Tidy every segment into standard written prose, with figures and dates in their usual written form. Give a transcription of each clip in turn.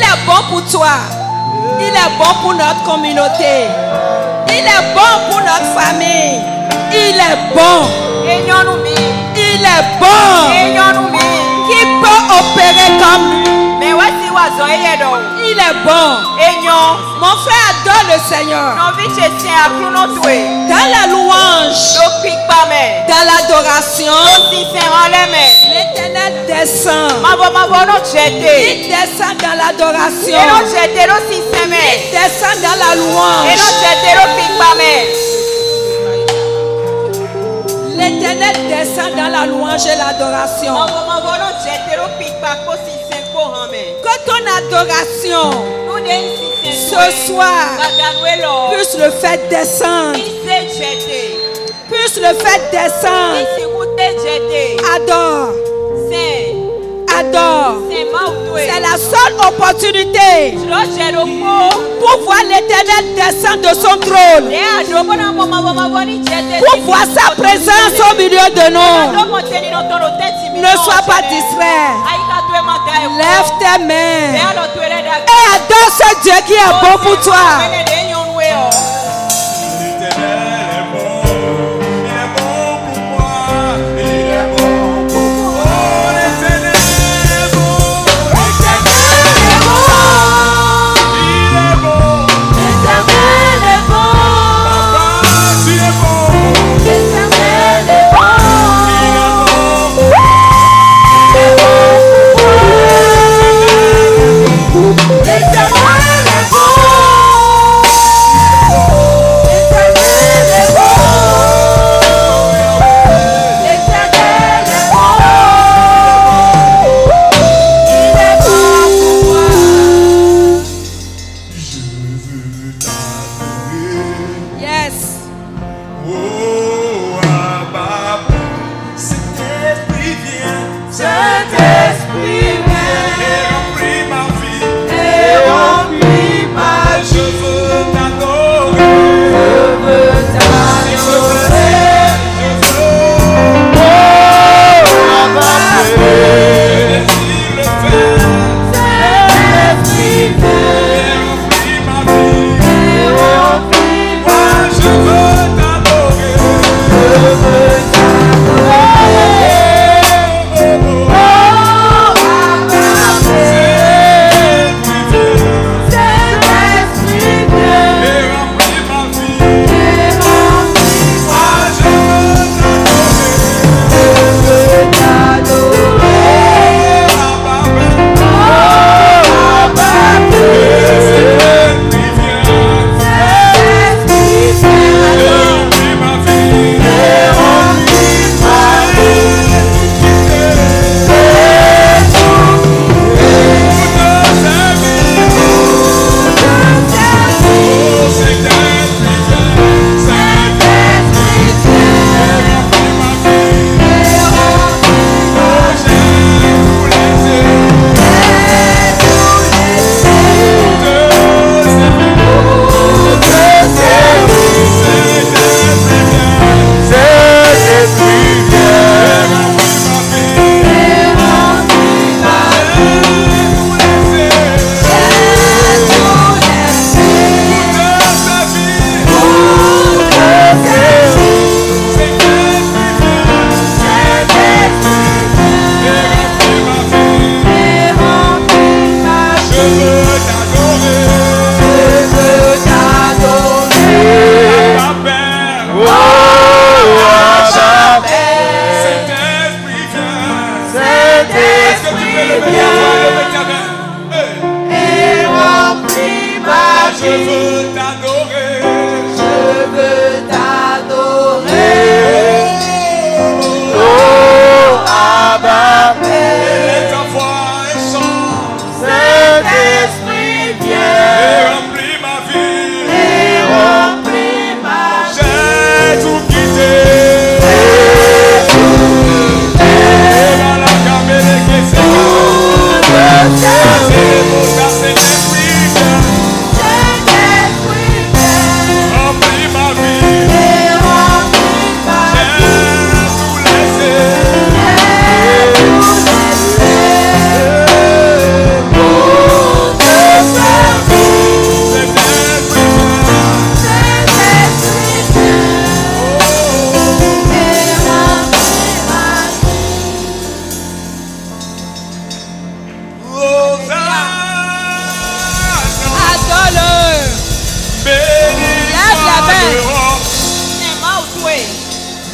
est bon pour toi. Il est bon pour notre communauté. Il est bon pour notre famille. Il est bon. Il est bon. Qui peut opérer comme lui? Il est bon. Mon frère adore le Seigneur. Dans la louange, dans l'adoration, l'Éternel descend. Il descend dans l'adoration. Il descend dans la louange. L'Éternel descend dans la louange et l'adoration. Que ton adoration ce soir puisse le faire descendre. Puisse le faire descendre. Adore. Adore. C'est la seule opportunité pour voir l'Éternel descendre de son trône. Pour voir sa présence au milieu de nous. Ne sois pas distrait. Lève tes mains et adore ce Dieu qui est bon pour toi.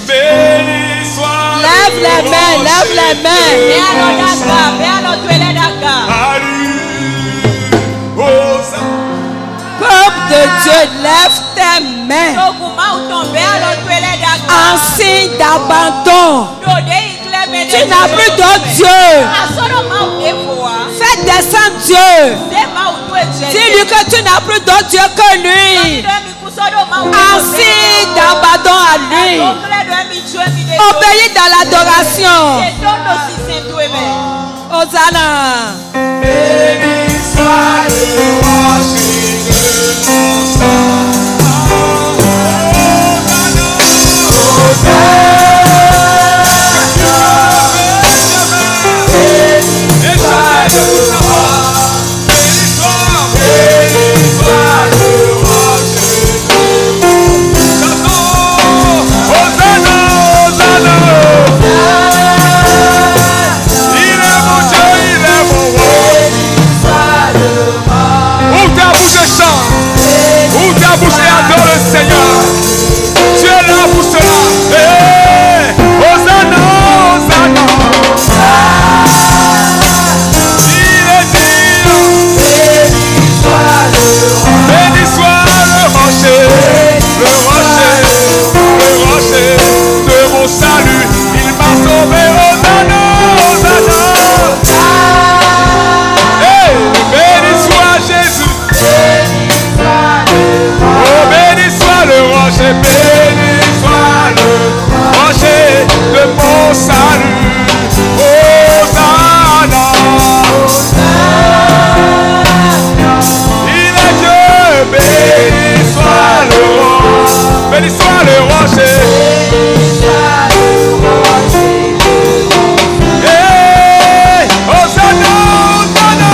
Béni soit. Lève les mains, lève les mains. Peuple de Dieu, lève tes mains en signe d'abandon. Tu n'as plus d'autre Dieu. Fais descendre Dieu. Dis-lui que tu n'as plus d'autre Dieu que lui. En signe d'abandon à lui. Obéis dans l'adoration. Hosanna. Béni soit le rocher de ton sang. Ouvre ta bouche et adore le Seigneur. Tu es là pour cela. Hey, Hosanna, Hosanna. Il est dit. Béni soit le rocher, le rocher, le rocher de mon salut. Il m'a sauvé. Hosanna, Hosanna. Hey, béni soit Jésus. Oh, béni soit le rocher, béni soit le rocher de mon salut. Hosanna. Il est Dieu, béni soit le rocher, béni soit le rocher. Hey, Hosanna, Hosanna.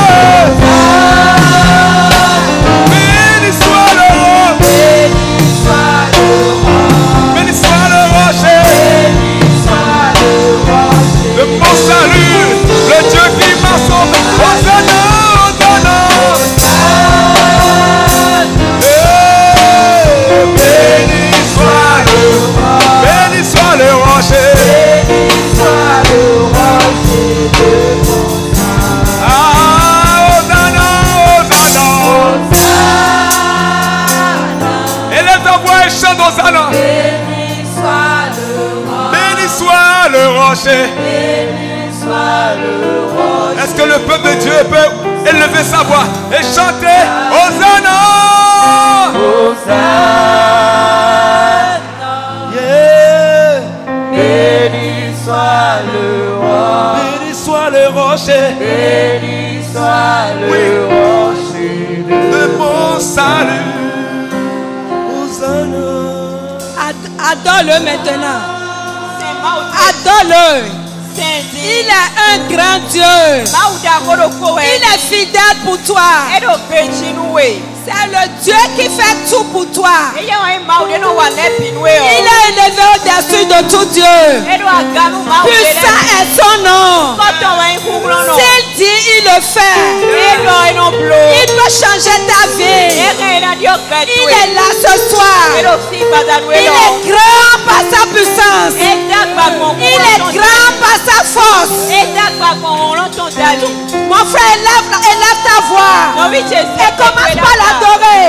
Béni soit le rocher de mon salut, le Dieu qui m'a sauvé. Hosanna, Hosanna. Béni soit le rocher. Ah, Hosanna, Hosanna. Élève ta voix et chante Hosanna. Béni soit le rocher. Est-ce que le peuple de Dieu peut élever sa voix et chanter Hosanna? Yeah. Béni soit le rocher. Béni soit le rocher. Béni soit le rocher de mon salut. Hosanna. Adore-le maintenant. Adore-le. Il est un grand Dieu. Il est fidèle pour toi. C'est le Dieu qui fait tout pour toi. Il est élevé au-dessus de tout Dieu. Puissant est son nom. S'il dit, il le fait. Il peut changer ta vie. Il est là ce soir. Il est grand par sa puissance. Il est grand par sa force. Mon frère, élève ta voix. Et commence par l'adorer.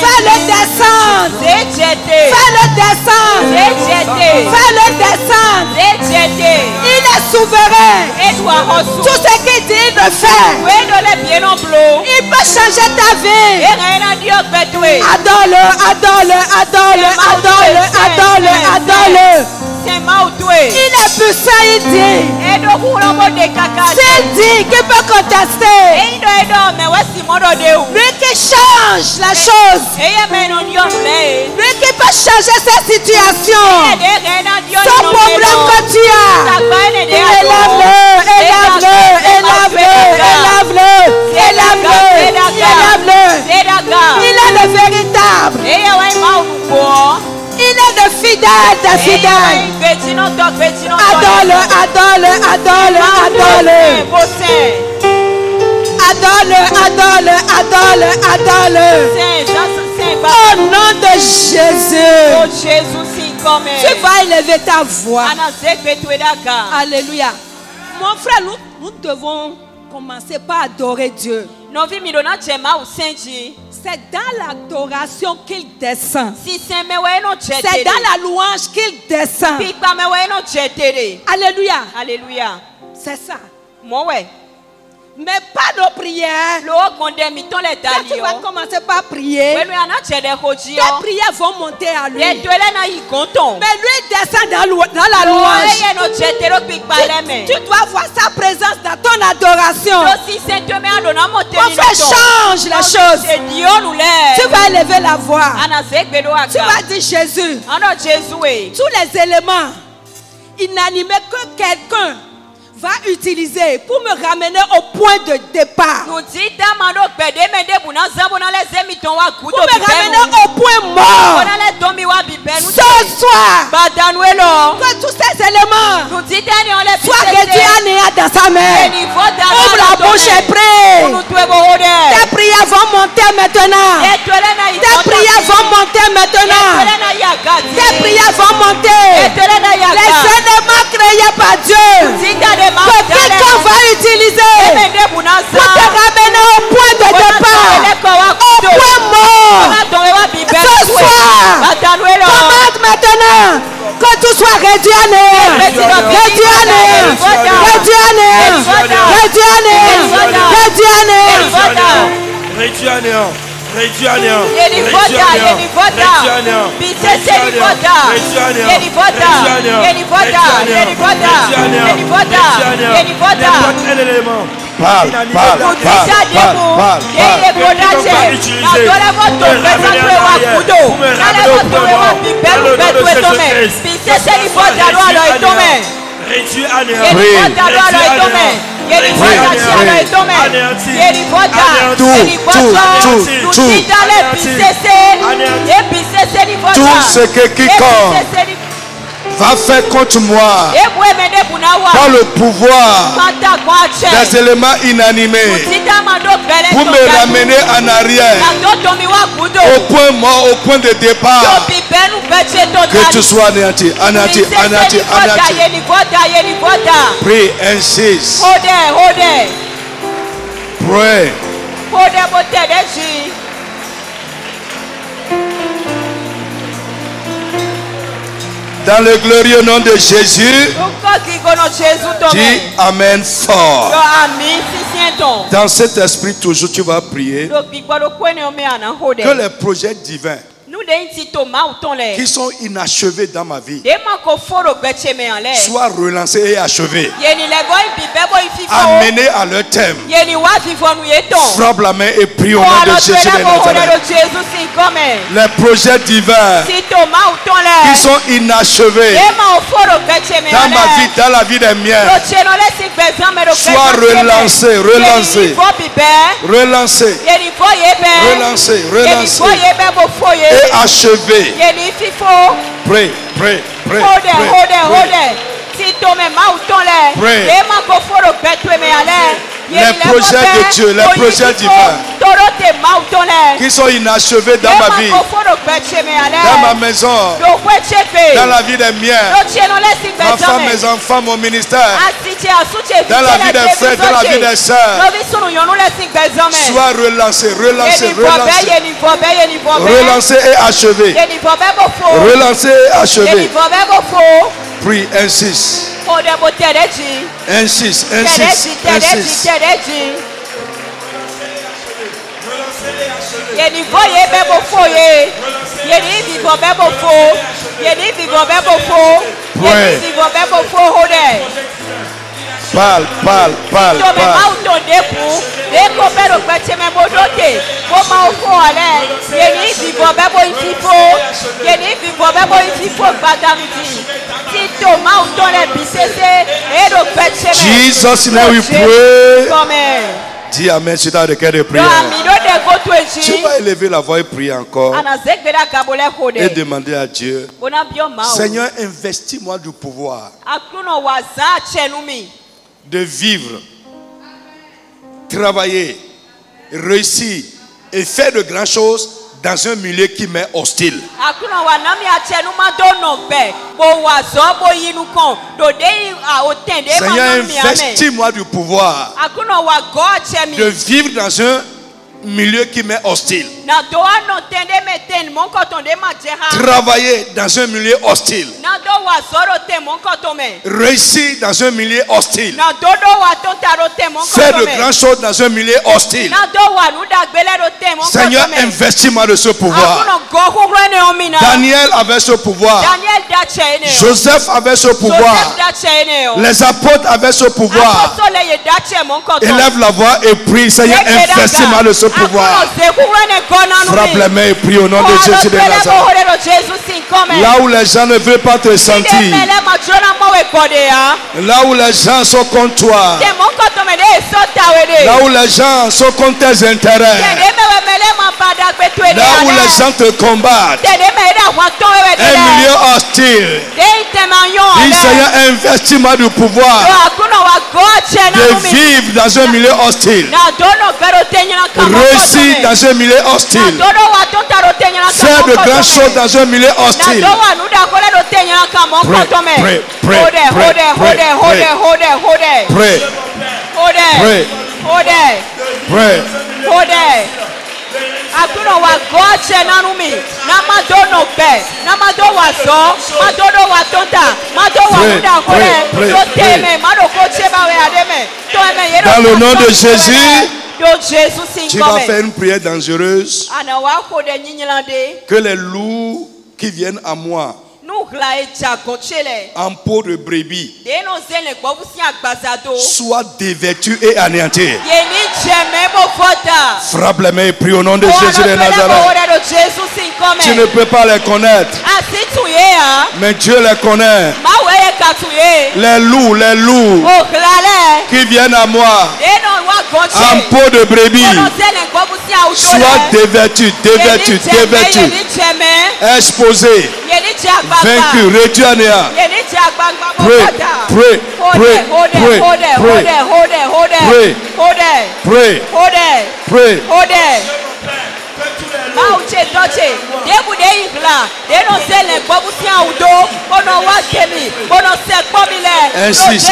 Fais-le descendre. Fais-le descendre. Fais-le descendre. Il est souverain. Tout ce qu'il dit, il le fait. Il peut changer ta vie. Adore-le, adore-le, adore-le, adore-le, adore-le, adore-le. Il est puissant, il dit. S'il dit qu'il peut contester. Lui qui change la chose. Lui qui peut changer cette situation. Son problème que tu as. Élève-le, élève-le, élève-le, élève-le, élève-le, élève-le. Il est le véritable. Il est le fidèle des fidèles. Adore-le, adore-le, adore-le, adore-le. Adore-le, adore-le, adore-le, adore-le. Au nom de Jésus. Tu vas élever ta voix. Alléluia. Mon frère, nous devons commencer par adorer Dieu. C'est dans l'adoration qu'il descend. C'est dans la louange qu'il descend. Alléluia. Alléluia. C'est ça. Moi, ouais. Mais pas nos prières. Quand tu vas commencer par prier, tes prières vont monter à lui. Mais lui descend dans la louange. Tu dois voir sa présence dans ton adoration. Mon frère, change les choses. Tu vas élever la voix. Tu vas dire Jésus. Tous les éléments inanimés que quelqu'un va utiliser pour me ramener au point de départ. Pour me ramener au point mort. Ce soir, que tous ces éléments soient réduits à néant dans sa main. Ouvre la bouche et prie. Tes prières vont monter maintenant. Tes prières vont monter maintenant. Tes prières vont monter. Les éléments créés par Dieu que quelqu'un va utiliser pour te ramener au point de départ, au point mort. Ce soir, commande maintenant que tout soit réduit à néant, réduit à néant, réduit à néant, réduit à néant, réduit à néant, réduit à néant. Réduit à néant. Parle. Tout ce que quiconque va faire contre moi par le pouvoir des éléments inanimés pour me ramener en arrière au point mort, au point de départ, que tu sois anéanti. Prie, insiste. Pray. Dans le glorieux nom de Jésus, dis Amen fort. Dans cet esprit, toujours tu vas prier que les projets divins qui sont inachevés dans ma vie soient relancés et achevés, amenés à leur thème. Frappe la main et prie au nom de Jésus de Nazareth. Les projets divins qui sont inachevés dans ma vie, dans la vie des miens, soient relancés et achevés. Pray. Les projets de Dieu, les projets divins qui sont inachevés dans ma vie, dans ma maison, dans la vie des miens, ma femme, mes enfants, mon ministère, dans la vie des frères, dans la vie des sœurs, soient relancés et achevés. Prie, insiste. Insiste. Parle. Jesus, now we pray. Dis Amen sur ta requête de prière. Tu vas élever la voix et prier encore et demander à Dieu, Seigneur, investis-moi du pouvoir de vivre, travailler, réussir et faire de grandes choses dans un milieu qui m'est hostile. Seigneur, investis-moi du pouvoir de vivre dans un milieu qui m'est hostile. Travailler dans un milieu hostile. Réussir dans un milieu hostile. Faire de grandes choses dans un milieu hostile. Seigneur, investis-moi de ce pouvoir. Daniel avait ce pouvoir. Joseph avait ce pouvoir. Les apôtres avaient ce pouvoir. Élève la voix et prie. Seigneur, investis-moi de ce pouvoir. Frappe les mains et prie au nom de Jésus de Nazareth. Là où les gens ne veulent pas te sentir, là où les gens sont contre toi, là où les gens sont contre tes intérêts, là où les gens te combattent, un milieu hostile. Dis, Seigneur, investis-moi du pouvoir de vivre dans un milieu hostile. Réussir dans un milieu hostile. Faire de grandes choses dans un milieu hostile. Akuno wa goche nanumi namadono be namado waso madodo watonta mado wamuda kore toteme mado koche bawe ademe to eme yero. Dans le nom de Jésus, tu vas faire une prière dangereuse. Que les loups qui viennent à moi en peau de brebis soient dévêtus et anéantis. Frappe les mains et prie au nom de Jésus de Nazareth. Tu ne peux pas les connaître, mais Dieu les connaît. Les loups qui viennent à moi en peau de brebis soient dévêtus, exposés, vaincus, réduits à néant. Pray. Insiste.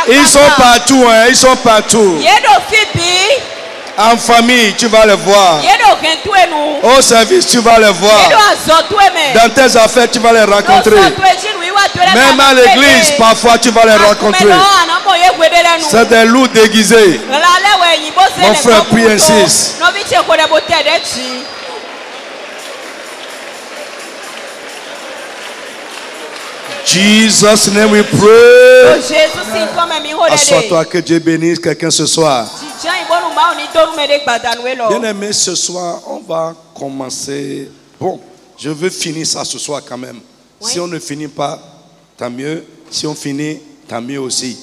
Ils sont partout. En famille, tu vas les voir. Au service, tu vas les voir. Dans tes affaires, tu vas les rencontrer. Même à l'église, parfois, tu vas les rencontrer. C'est des loups déguisés. Mon frère, prie, insiste. Jesus' name we pray. Assois-toi, que Dieu bénisse quelqu'un ce soir. Bien aimé, ce soir, on va commencer. Bon, je veux finir ça ce soir quand même. Si on ne finit pas, tant mieux. Si on finit, tant mieux aussi.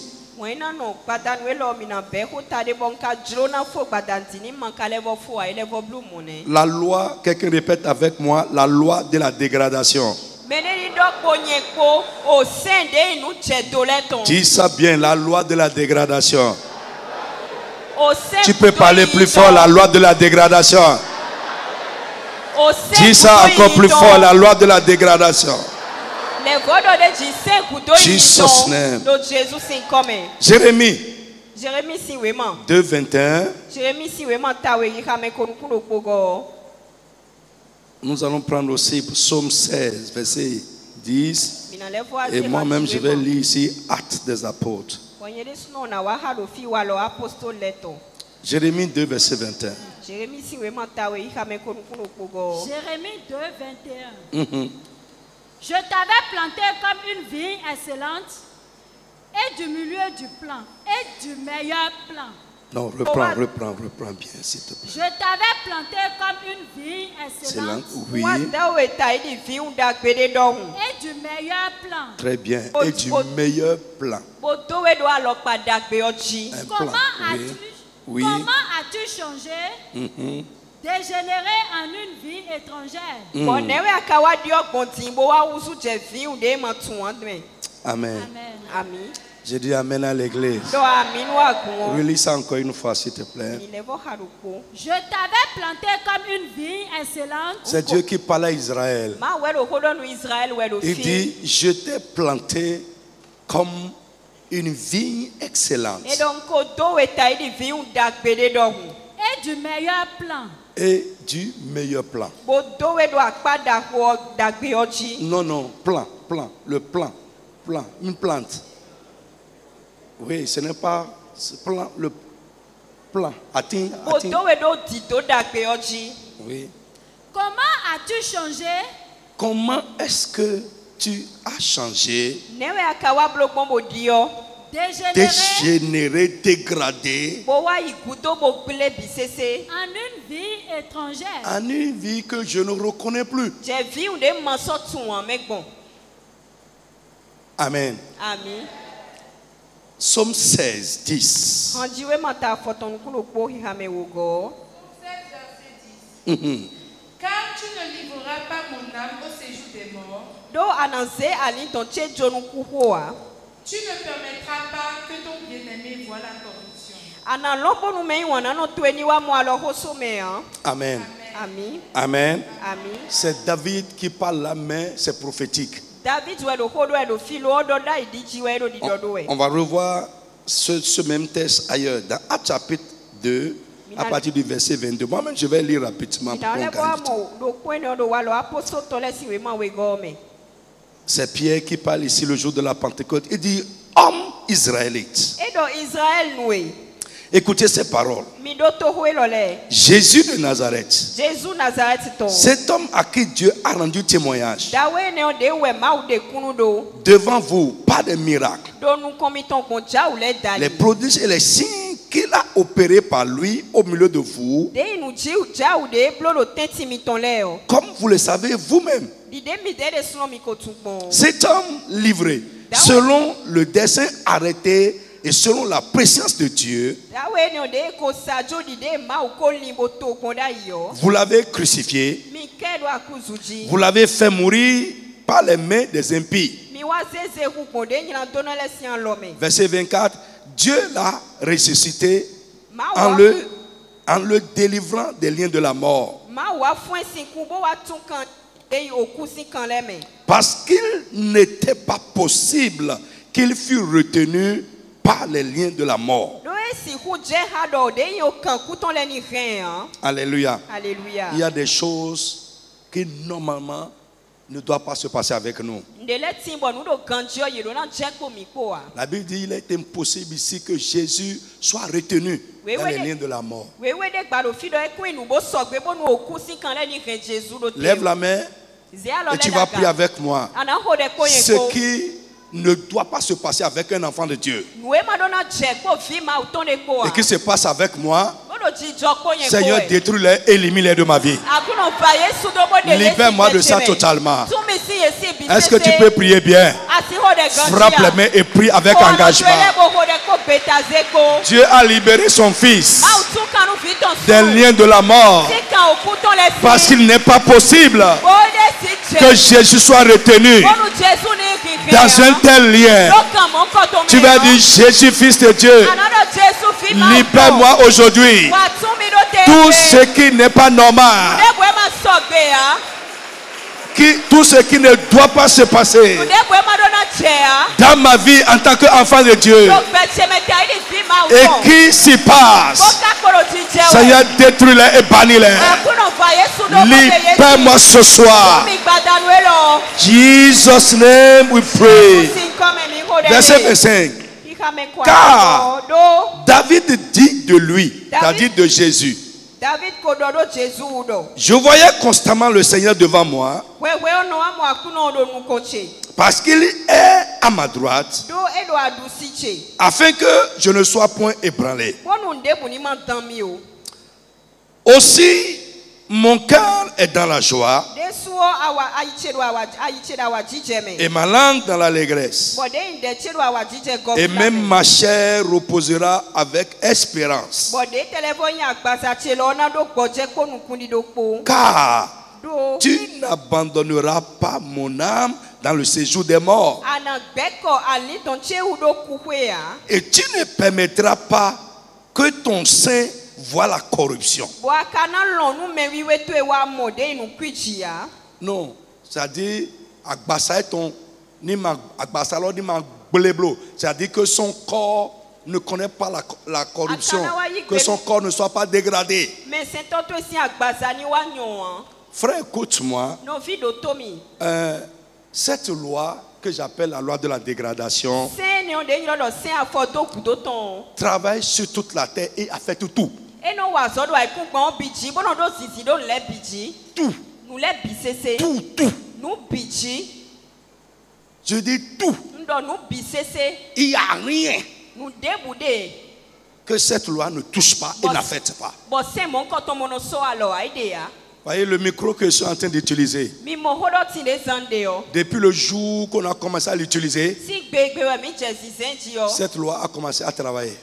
La loi, quelqu'un répète avec moi, la loi de la dégradation. Dis ça bien, la loi de la dégradation. Tu peux parler plus fort, la loi de la dégradation. Dis ça encore plus fort, la loi de la dégradation. Jesus' name. Jérémie 2:21. Nous allons prendre aussi Psaume 16, verset 10. Et moi-même, je vais lire ici Actes des Apôtres. Jérémie 2, verset 21. Jérémie 2, 21. Je t'avais planté comme une vigne excellente et du milieu du plan et du meilleur plan. Non, reprends bien, s'il te plaît. Je t'avais planté comme une vigne excellente. Oui. Et du meilleur plan. Très bien. Et du meilleur plan. Comment as-tu changé dégénérer en une vie étrangère. Amen. Amen. J'ai dit amen à l'église. Relis ça encore une fois, s'il te plaît. Je t'avais planté comme une vigne excellente. C'est Dieu qui parle à Israël. Il dit, je t'ai planté comme une vigne excellente. Et du meilleur plan. Et du meilleur plan. Non, non, plan, le plan, une plante. Oui, ce n'est pas ce plan, le plan. Attends. Oui. Comment as-tu changé? Comment est-ce que tu as changé? Dégénéré, dégradé. En une vie étrangère. En une vie que je ne reconnais plus. Amen. Amen. Psaume 16, 10. Car tu ne livreras pas mon âme au séjour des morts. Tu ne permettras pas que ton bien-aimé voie la corruption. Amen. Amen. Amen. Amen. C'est David qui parle là, mais c'est prophétique. On va revoir ce même texte ailleurs, dans Actes chapitre 2, à partir du verset 22. Moi-même, je vais lire rapidement pour qu'on gagne. C'est Pierre qui parle ici le jour de la Pentecôte. Il dit, homme israélite. Écoutez ces paroles. Jésus de Nazareth, cet homme à qui Dieu a rendu témoignage devant vous, pas de miracles, les prodiges et les signes qu'il a opérés par lui au milieu de vous, comme vous le savez vous-même. Cet homme livré selon le dessein arrêté et selon la préscience de Dieu, vous l'avez crucifié, vous l'avez fait mourir par les mains des impies. Verset 24, Dieu l'a ressuscité en le délivrant des liens de la mort. Parce qu'il n'était pas possible qu'il fût retenu par les liens de la mort. Alléluia. Alléluia. Il y a des choses qui normalement ne doivent pas se passer avec nous. La Bible dit qu'il est impossible ici que Jésus soit retenu dans les liens de la mort. Lève la main et tu vas prier avec moi. Ce qui ne doit pas se passer avec un enfant de Dieu et qui se passe avec moi, Seigneur, détruis-les, élimine-les de ma vie. Libère-moi de ça totalement. Est-ce que tu peux prier bien? Frappe les mains et prie avec engagement. Dieu a libéré son fils des liens de la mort parce qu'il n'est pas possible que Jésus soit retenu dans un tel lien. Tu vas dire, Jésus, fils de Dieu, libère-moi aujourd'hui. Tout ce qui n'est pas normal, tout ce qui ne doit pas se passer dans ma vie en tant qu'enfant de Dieu et qui s'y passe, Seigneur, détruis-les et bannis-les. Libère-moi ce soir. Jesus' name we pray. Verset 25. Car David dit de lui, David de Jésus, je voyais constamment le Seigneur devant moi parce qu'il est à ma droite afin que je ne sois point ébranlé. Aussi mon cœur est dans la joie Et ma langue dans l'allégresse. Et même ma chair reposera avec espérance. Car tu n'abandonneras pas mon âme dans le séjour des morts. Et tu ne permettras pas que ton sein voit la corruption. Non, c'est-à-dire, c'est-à-dire que son corps ne connaît pas la corruption, que son corps ne soit pas dégradé. Frère, écoute-moi. Cette loi que j'appelle la loi de la dégradation travaille sur toute la terre et affecte tout. Tout. Je dis tout. Il n'y a rien que cette loi ne touche pas et n'affecte pas. Voyez le micro que je suis en train d'utiliser. Depuis le jour qu'on a commencé à l'utiliser, cette loi a commencé à travailler.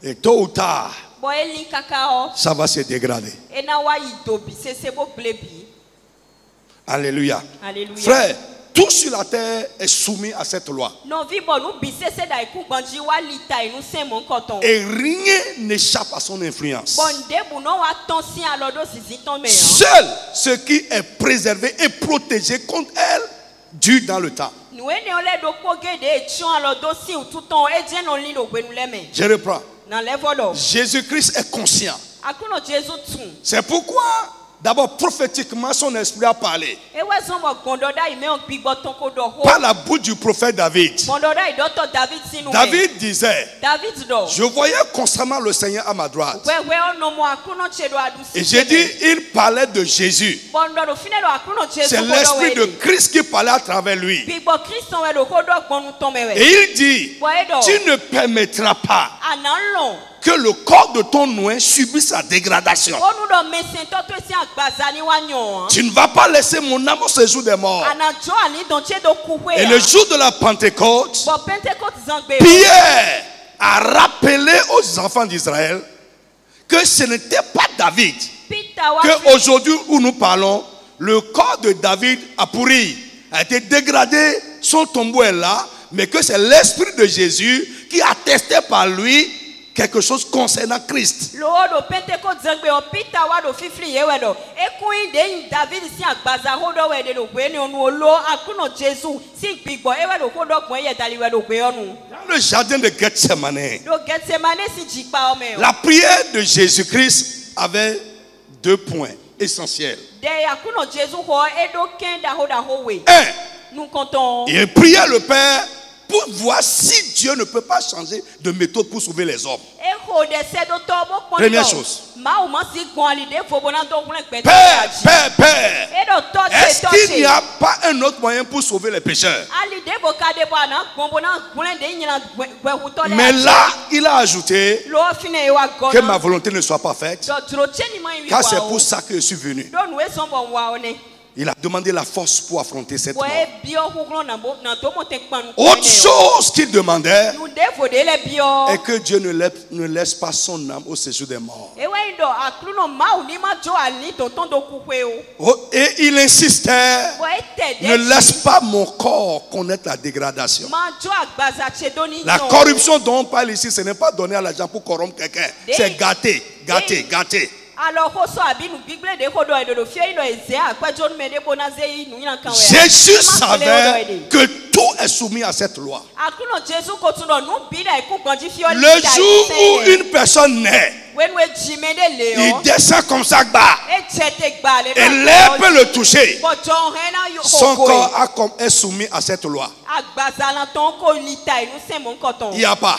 Et tôt ou tard, ça va se dégrader. Alléluia. Frère, tout sur la terre est soumis à cette loi. Et rien n'échappe à son influence. Seul ce qui est préservé et protégé contre elle dure dans le temps. Je reprends. Jésus-Christ est conscient. C'est pourquoi d'abord, prophétiquement, son esprit a parlé. Par la bouche du prophète David. David disait, je voyais constamment le Seigneur à ma droite. Et j'ai dit, il parlait de Jésus. C'est l'esprit de Christ qui parlait à travers lui. Et il dit, tu ne permettras pas que le corps de ton oint subisse sa dégradation. Tu ne vas pas laisser mon âme au séjour des morts. Et le jour de la Pentecôte, Pierre a rappelé aux enfants d'Israël que ce n'était pas David, que aujourd'hui où nous parlons, le corps de David a pourri, a été dégradé, son tombeau est là, mais que c'est l'esprit de Jésus qui attestait par lui quelque chose concernant Christ. Dans le jardin de Gethsemane, la prière de Jésus-Christ avait deux points essentiels. Il priait le Père pour voir si Dieu ne peut pas changer de méthode pour sauver les hommes. Première chose. Père, est-ce qu'il n'y a pas un autre moyen pour sauver les pécheurs? Mais là, il a ajouté que ma volonté ne soit pas faite, car c'est pour ça que je suis venu. Il a demandé la force pour affronter cette mort. Autre chose qu'il demandait est que Dieu ne laisse pas son âme au séjour des morts. Et il insistait, ne laisse pas mon corps connaître la dégradation. La corruption dont on parle ici, ce n'est pas donner à l'argent pour corrompre quelqu'un. C'est gâter, gâter, gâter. Jésus savait que tout est soumis à cette loi. Le jour où une personne naît, il descend comme ça bas et l'air peut le toucher. Son corps est soumis à cette loi. Il n'y a pas.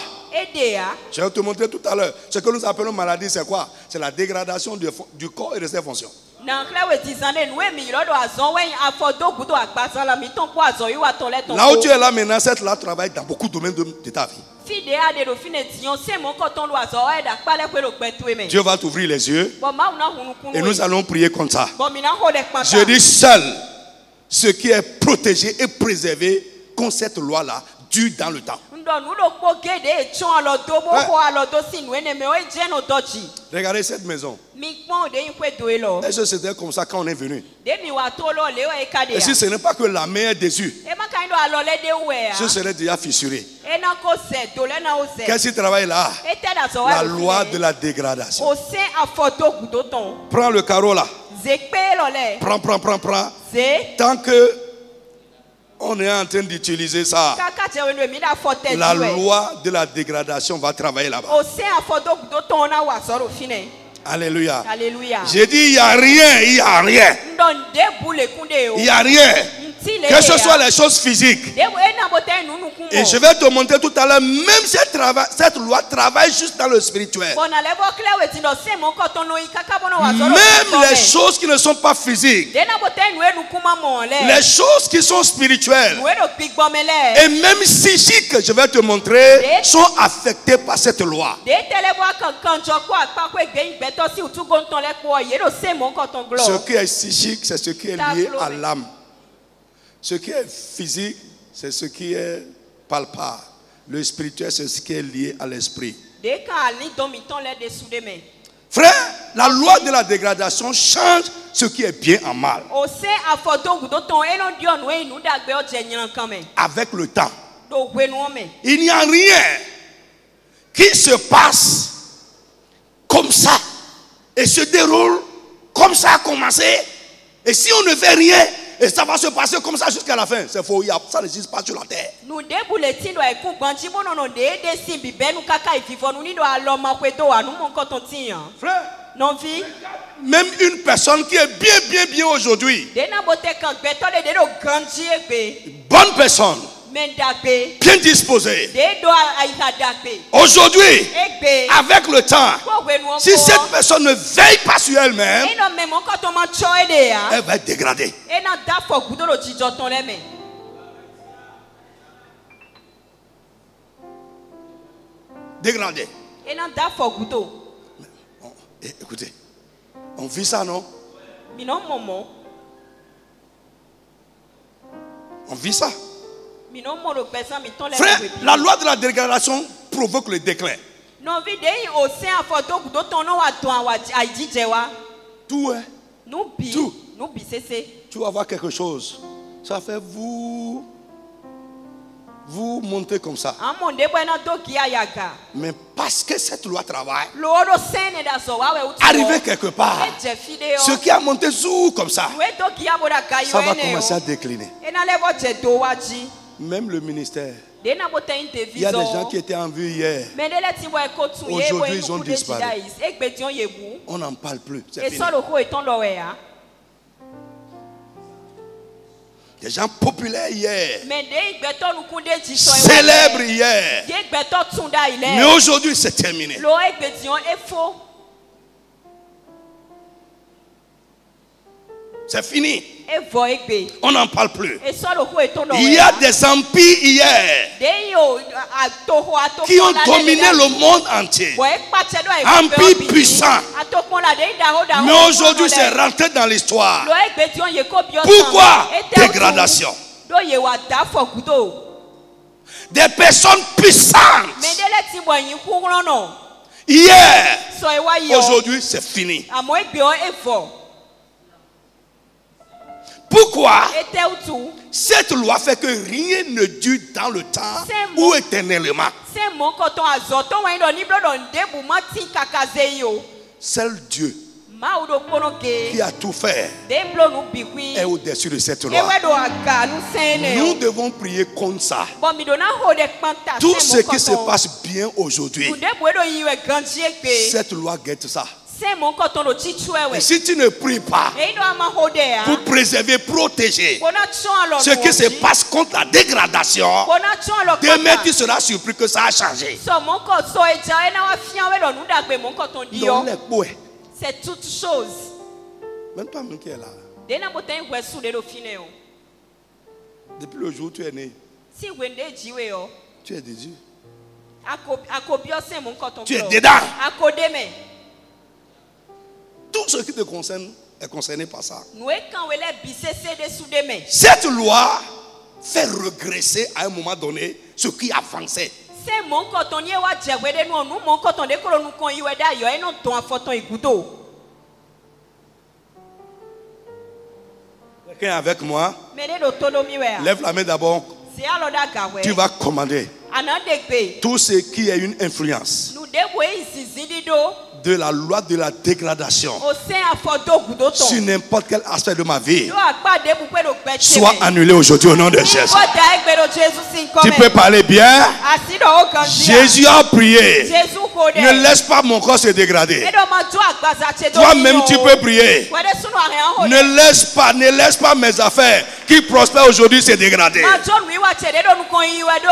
Je vais te montrer tout à l'heure. Ce que nous appelons maladie, c'est quoi? C'est la dégradation du corps et de ses fonctions. Là où tu es là maintenant, cette loi travaille dans beaucoup de domaines de ta vie. Dieu va t'ouvrir les yeux et nous allons prier comme ça. Je dis seul ce qui est protégé et préservé contre cette loi-là dure dans le temps. Regardez cette maison. Est-ce que c'était comme ça quand on est venu? Et si ce n'est pas que la main est déçue, ce serait déjà fissuré. Qu'est-ce qui travaille là? La loi de la dégradation. Prends le carreau là. Prends. Tant que on est en train d'utiliser ça, la loi de la dégradation va travailler là-bas. Alléluia. J'ai dit il n'y a rien. Il n'y a rien. Que ce soit les choses physiques. Et je vais te montrer tout à l'heure, même cette loi travaille juste dans le spirituel. Même les choses qui ne sont pas physiques, les choses qui sont spirituelles et même psychiques, je vais te montrer, sont affectées par cette loi. Ce qui est psychique, c'est ce qui est lié à l'âme. Ce qui est physique, c'est ce qui est palpable. Le spirituel, c'est ce qui est lié à l'esprit. Frère, la loi de la dégradation change ce qui est bien en mal. Avec le temps. Il n'y a rien qui se passe comme ça et se déroule comme ça a commencé. Et si on ne fait rien, et ça va se passer comme ça jusqu'à la fin. C'est faux, ça n'existe pas sur la terre. Frère, même une personne qui est bien aujourd'hui, bonne personne, bien disposée, aujourd'hui, avec le temps, si cette personne ne veille pas sur elle-même, elle va être dégradée. Dégradée. Écoutez, on vit ça, non? On vit ça. Frère, la loi de la dégradation provoque le déclin. Tout est. Tout. Tu vas voir quelque chose. Ça fait vous montez comme ça. Mais parce que cette loi travaille, arrivé quelque part, ce qui a monté comme ça va commencer à décliner. Même le ministère. Il y a des gens qui étaient en vue hier. Aujourd'hui, ils ont disparu. On n'en parle plus. C'est fini. Des gens populaires hier, célèbres hier, mais aujourd'hui c'est terminé. C'est fini. On n'en parle plus. Il y a des empires hier qui ont dominé le monde entier. Empires puissants. Mais aujourd'hui c'est rentré dans l'histoire. Pourquoi? Dégradation. Des personnes puissantes. Hier, aujourd'hui c'est fini. Pourquoi? Cette loi fait que rien ne dure dans le temps ou éternellement. Seul Dieu qui a tout fait est au-dessus de cette loi. Nous devons prier comme ça. Tout ce qui se passe bien aujourd'hui, cette loi guette ça. Et si tu ne pries pas pour préserver, protéger ce qui se passe contre la dégradation, demain tu seras surpris que ça a changé. C'est toute chose. Même toi-même qui est là. Depuis le jour où tu es né, tu es Jésus. Tu es dedans. Tout ce qui te concerne est concerné par ça. Cette loi fait regresser à un moment donné ce qui avançait. Quelqu'un est avec moi? Lève la main d'abord. Tu vas commander tout ce qui est une influence de la loi de la dégradation sur n'importe quel aspect de ma vie soit annulé aujourd'hui au nom de Jésus. Tu peux parler bien. Jésus a prié. Ne laisse pas mon corps se dégrader. Toi-même tu peux prier. Ne laisse pas mes affaires qui prospèrent aujourd'hui se dégrader.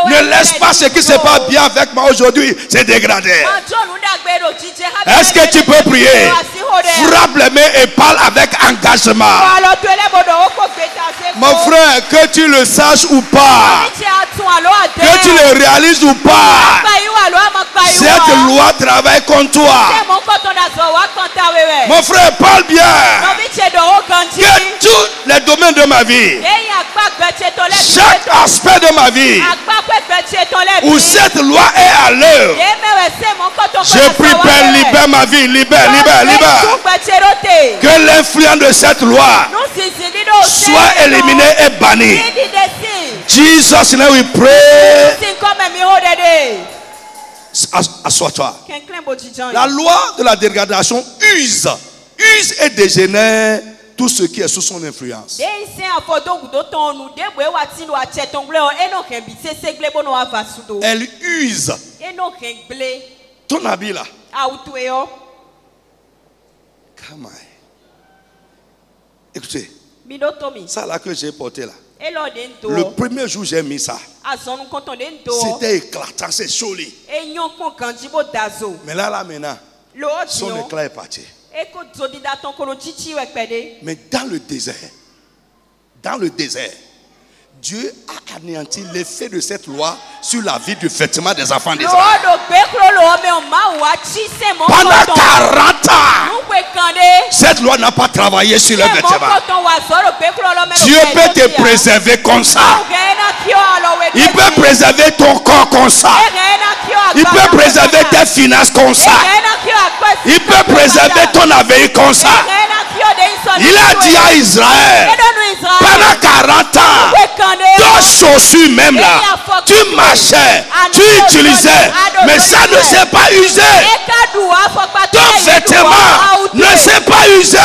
Ne laisse pas ce qui se passe bien avec moi aujourd'hui se dégrader. Est-ce que tu peux prier? Frappe les mains et parle avec engagement. Mon frère, que tu le saches ou pas, que tu le réalises ou pas, cette loi travaille contre toi. Mon frère, parle bien. Que tous les domaines de ma vie, chaque aspect de ma vie où cette loi est à l'œuvre, je prie, Père, libère ma vie, libère. Que l'influence de cette loi soit éliminée et bannie. Jesus, now we pray. Assois-toi. La loi de la dégradation use et dégénère tout ce qui est sous son influence. Elle use. Ton habit là. Come on. Écoutez, ça là que j'ai porté là. Le premier jour j'ai mis ça. C'était éclatant, c'est joli. Mais là maintenant, son éclat est parti. Mais dans le désert, Dieu a anéanti l'effet de cette loi sur la vie du vêtement des enfants d'Israël. Pendant 40 ans, cette loi n'a pas travaillé sur le vêtement. Dieu peut te préserver comme ça. Il peut préserver ton corps comme ça. Il peut préserver tes finances comme ça. Il peut préserver ton avenir comme ça. Il a dit à Israël, pendant 40 ans, ton chaussure même là, tu marchais, tu utilisais, mais ça ne s'est pas usé. Ton vêtement ne s'est pas usé.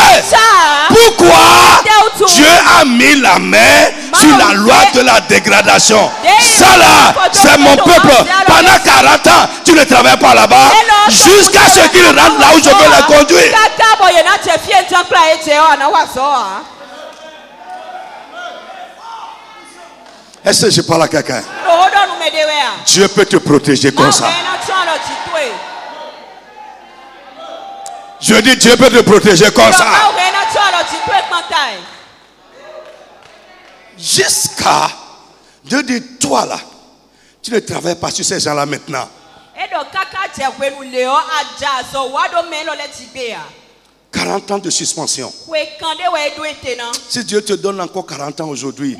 Pourquoi? Dieu a mis la main sur la loi de la dégradation. Ça là, c'est mon peuple. Pendant 40 ans, tu ne travailles pas là-bas jusqu'à ce qu'il rentre là où je veux les conduire. Est-ce que je parle à quelqu'un? Dieu peut te protéger comme ça. Je dis Dieu peut te protéger comme ça. Jusqu'à Dieu dit toi là, tu ne travailles pas sur ces gens là maintenant. 40 ans de suspension. Si Dieu te donne encore 40 ans aujourd'hui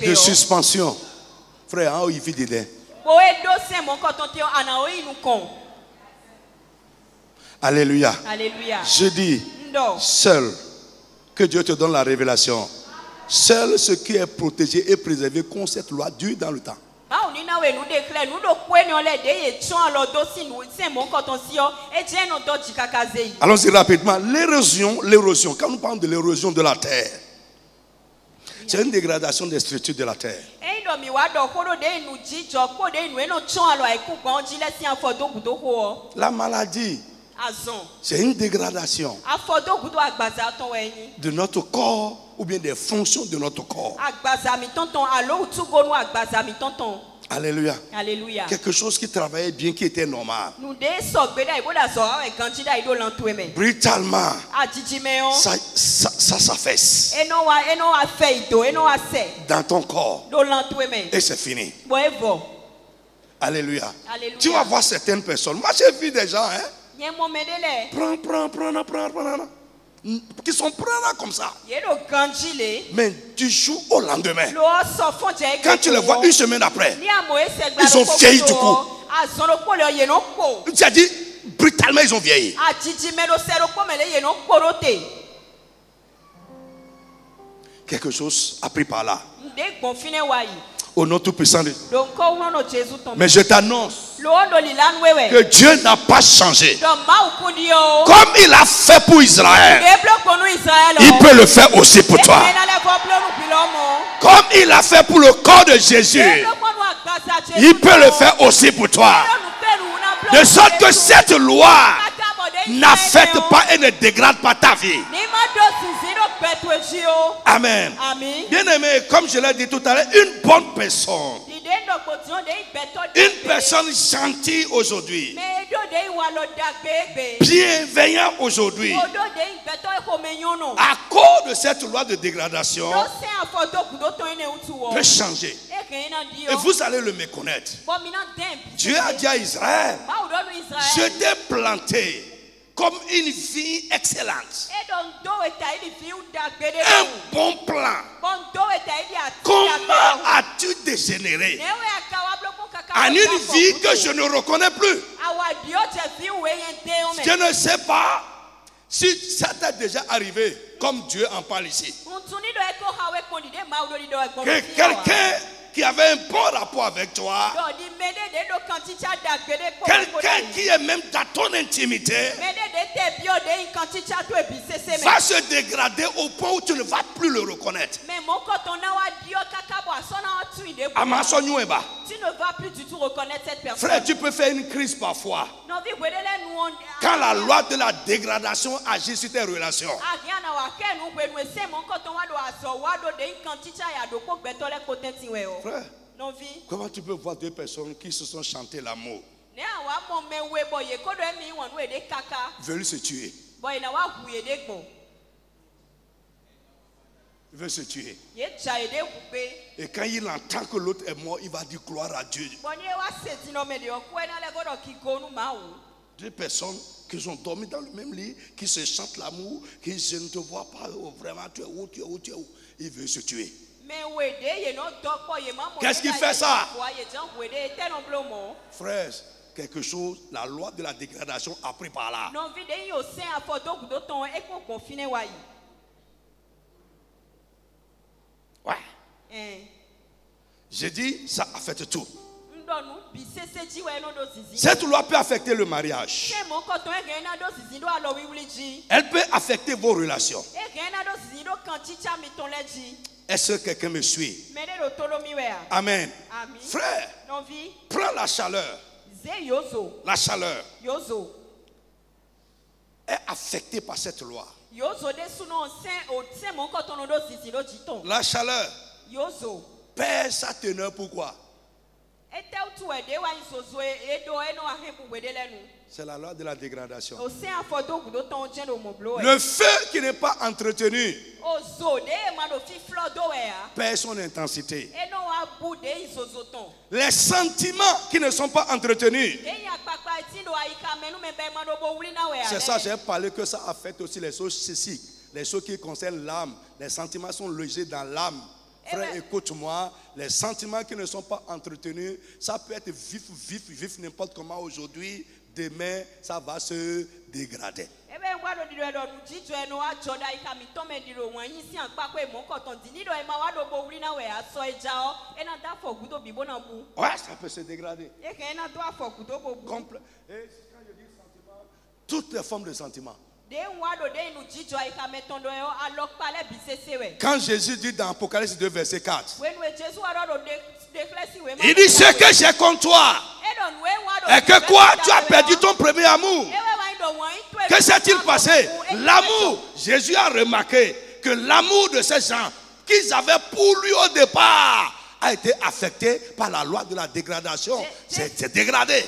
de suspension, frère, il vit dedans. Alléluia. Alléluia. Je dis, seul que Dieu te donne la révélation, seul ce qui est protégé et préservé contre cette loi dure dans le temps. Allons-y rapidement. L'érosion, quand nous parlons de l'érosion de la terre, c'est une dégradation des structures de la terre. La maladie, c'est une dégradation de notre corps ou bien des fonctions de notre corps. Alléluia. Alléluia. Quelque chose qui travaillait bien, qui était normal. Brutalement, ça s'affaisse dans ton corps. Et c'est fini. Alléluia. Alléluia. Tu vas voir certaines personnes. Moi, j'ai vu des gens, hein. Prends. Qui sont prenants comme ça. Mais du jour au lendemain, quand tu les vois une semaine après, ils ont vieilli du coup. Tu as dit, brutalement, ils ont vieilli. Quelque chose a pris par là. Au nom tout-puissant de Dieu. Mais je t'annonce que Dieu n'a pas changé. Comme il a fait pour Israël, il peut le faire aussi pour toi. Comme il a fait pour le corps de Jésus, il peut le faire aussi pour toi. De sorte que cette loi n'affecte pas et ne dégrade pas ta vie. Amen. Bien aimé, comme je l'ai dit tout à l'heure, une bonne personne, une personne gentille aujourd'hui, bienveillant aujourd'hui, à cause de cette loi de dégradation, peut changer. Et vous allez le méconnaître. Dieu a dit à Israël, je t'ai planté comme une vie excellente. Un bon plan. Comment as-tu dégénéré en une vie que je ne reconnais plus? Je ne sais pas si ça t'est déjà arrivé, comme Dieu en parle ici. Que quelqu'un qui avait un bon rapport avec toi, quelqu'un qui est même dans ton intimité, va se dégrader au point où tu ne vas plus le reconnaître. Tu ne vas plus du tout reconnaître cette personne. Frère, tu peux faire une crise parfois. Quand la loi de la dégradation agit sur tes relations. Frère, comment tu peux voir deux personnes qui se sont chanté l'amour veulent se tuer? Il veut se tuer. Et quand il entend que l'autre est mort, il va dire gloire à Dieu. Deux personnes qui ont dormi dans le même lit, qui se chantent l'amour, qui je ne te vois pas, oh, vraiment, tu es où, tu es où, tu es où. Il veut se tuer. Qu'est-ce qui fait ça? Frères, quelque chose, la loi de la dégradation a pris par là. Ouais. J'ai dit, ça affecte tout. Cette loi peut affecter le mariage. Elle peut affecter vos relations. Est-ce que quelqu'un me suit? Amen. Frère, prends la chaleur. La chaleur est affectée par cette loi. La chaleur perd sa teneur. Pourquoi? C'est la loi de la dégradation. Le feu qui n'est pas entretenu perd son intensité. Les sentiments qui ne sont pas entretenus, c'est ça, j'ai parlé que ça affecte aussi les choses physiques, les choses qui concernent l'âme. Les sentiments sont logés dans l'âme. Frère, écoute-moi, les sentiments qui ne sont pas entretenus, ça peut être vif n'importe comment aujourd'hui, demain, ça va se dégrader. Ouais, ça peut se dégrader. Complet. Et quand je dis sentiment, toutes les formes de sentiments. Quand Jésus dit dans Apocalypse 2 verset 4, il dit ce que j'ai contre toi et que quoi, tu as perdu ton premier amour. Que s'est-il passé? L'amour, Jésus a remarqué que l'amour de ces gens qu'ils avaient pour lui au départ a été affecté par la loi de la dégradation. C'est dégradé.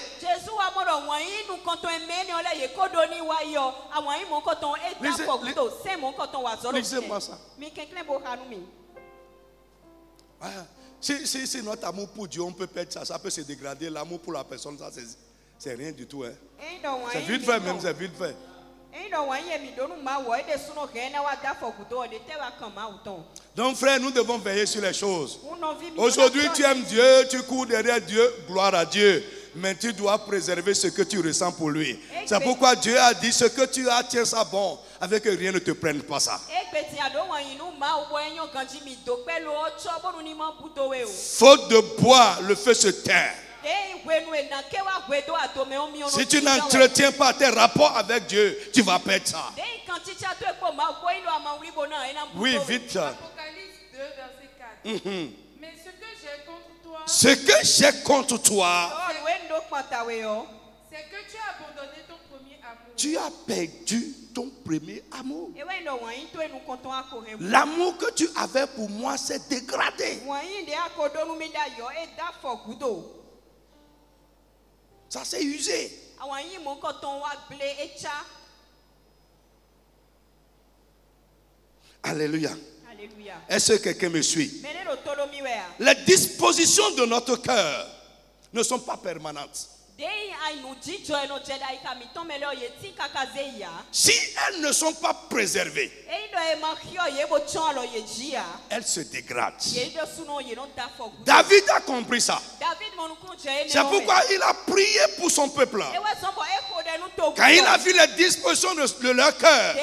Lisez-moi ça. Si notre amour pour Dieu, on peut perdre ça, ça peut se dégrader. L'amour pour la personne, ça c'est rien du tout. Hein. C'est vite fait même, c'est vite fait. Donc frère, nous devons veiller sur les choses. Aujourd'hui tu aimes Dieu, tu cours derrière Dieu, gloire à Dieu. Mais tu dois préserver ce que tu ressens pour lui. C'est pourquoi Dieu a dit, ce que tu as, tiens ça bon, avec que rien ne te prenne pas ça. Faute de bois, le feu se teint. Si tu n'entretiens pas tes rapports avec Dieu, tu vas perdre ça. Oui, vite. Apocalypse 2, verset 4. Mais ce que j'ai contre toi, c'est que tu as abandonné ton premier amour. Tu as perdu ton premier amour. L'amour que tu avais pour moi s'est dégradé. Ça s'est usé. Alléluia. Est-ce que quelqu'un me suit? Les dispositions de notre cœur ne sont pas permanentes. Si elles ne sont pas préservées, elles se dégradent. David a compris ça. C'est pourquoi il a prié pour son peuple. Quand il a vu les dispositions de leur cœur,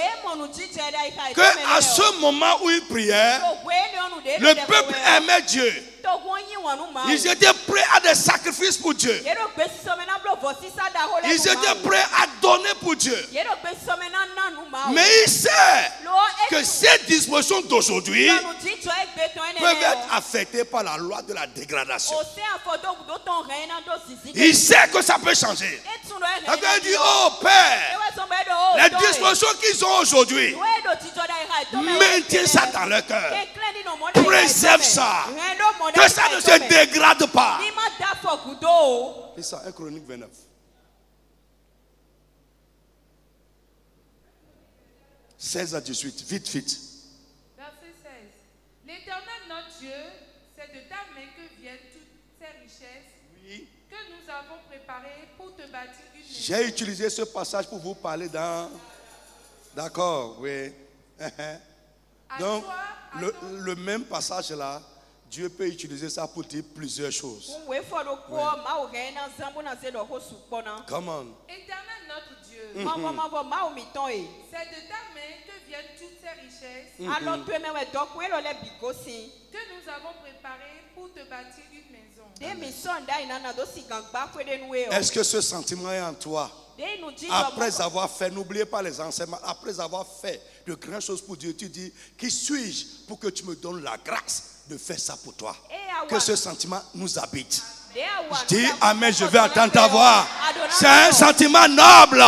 qu'à ce moment où il priait, le peuple aimait Dieu. Ils étaient prêts à des sacrifices pour Dieu. Ils étaient prêts à donner pour Dieu. Mais il sait que ces dispositions d'aujourd'hui peuvent être affectées par la loi de la dégradation. Il sait que ça peut changer. Il dit, oh Père, les dispositions qu'ils ont aujourd'hui, maintiens ça dans leur cœur. Préserve ça. Que ça ne se dégrade pas. C'est ça, 1 Chronique 29. « 16 à 18, vite. Verset 16. L'Éternel notre Dieu, c'est de ta main que viennent toutes ces richesses que nous avons préparées pour te bâtir une maison. J'ai utilisé ce passage pour vous parler dans... D'accord, oui. Donc, le même passage là, Dieu peut utiliser ça pour dire plusieurs choses. Oui. Come on. Éternel notre Dieu, c'est de ta main que viennent toutes ces richesses que nous avons préparées pour te bâtir une maison. Est-ce que ce sentiment est en toi? Après avoir fait, n'oubliez pas les enseignements, après avoir fait de grandes choses pour Dieu, tu dis, qui suis-je pour que tu me donnes la grâce de faire ça pour toi? Que ce sentiment nous habite. Je dis amen, je vais entendre ta voix. C'est un sentiment noble.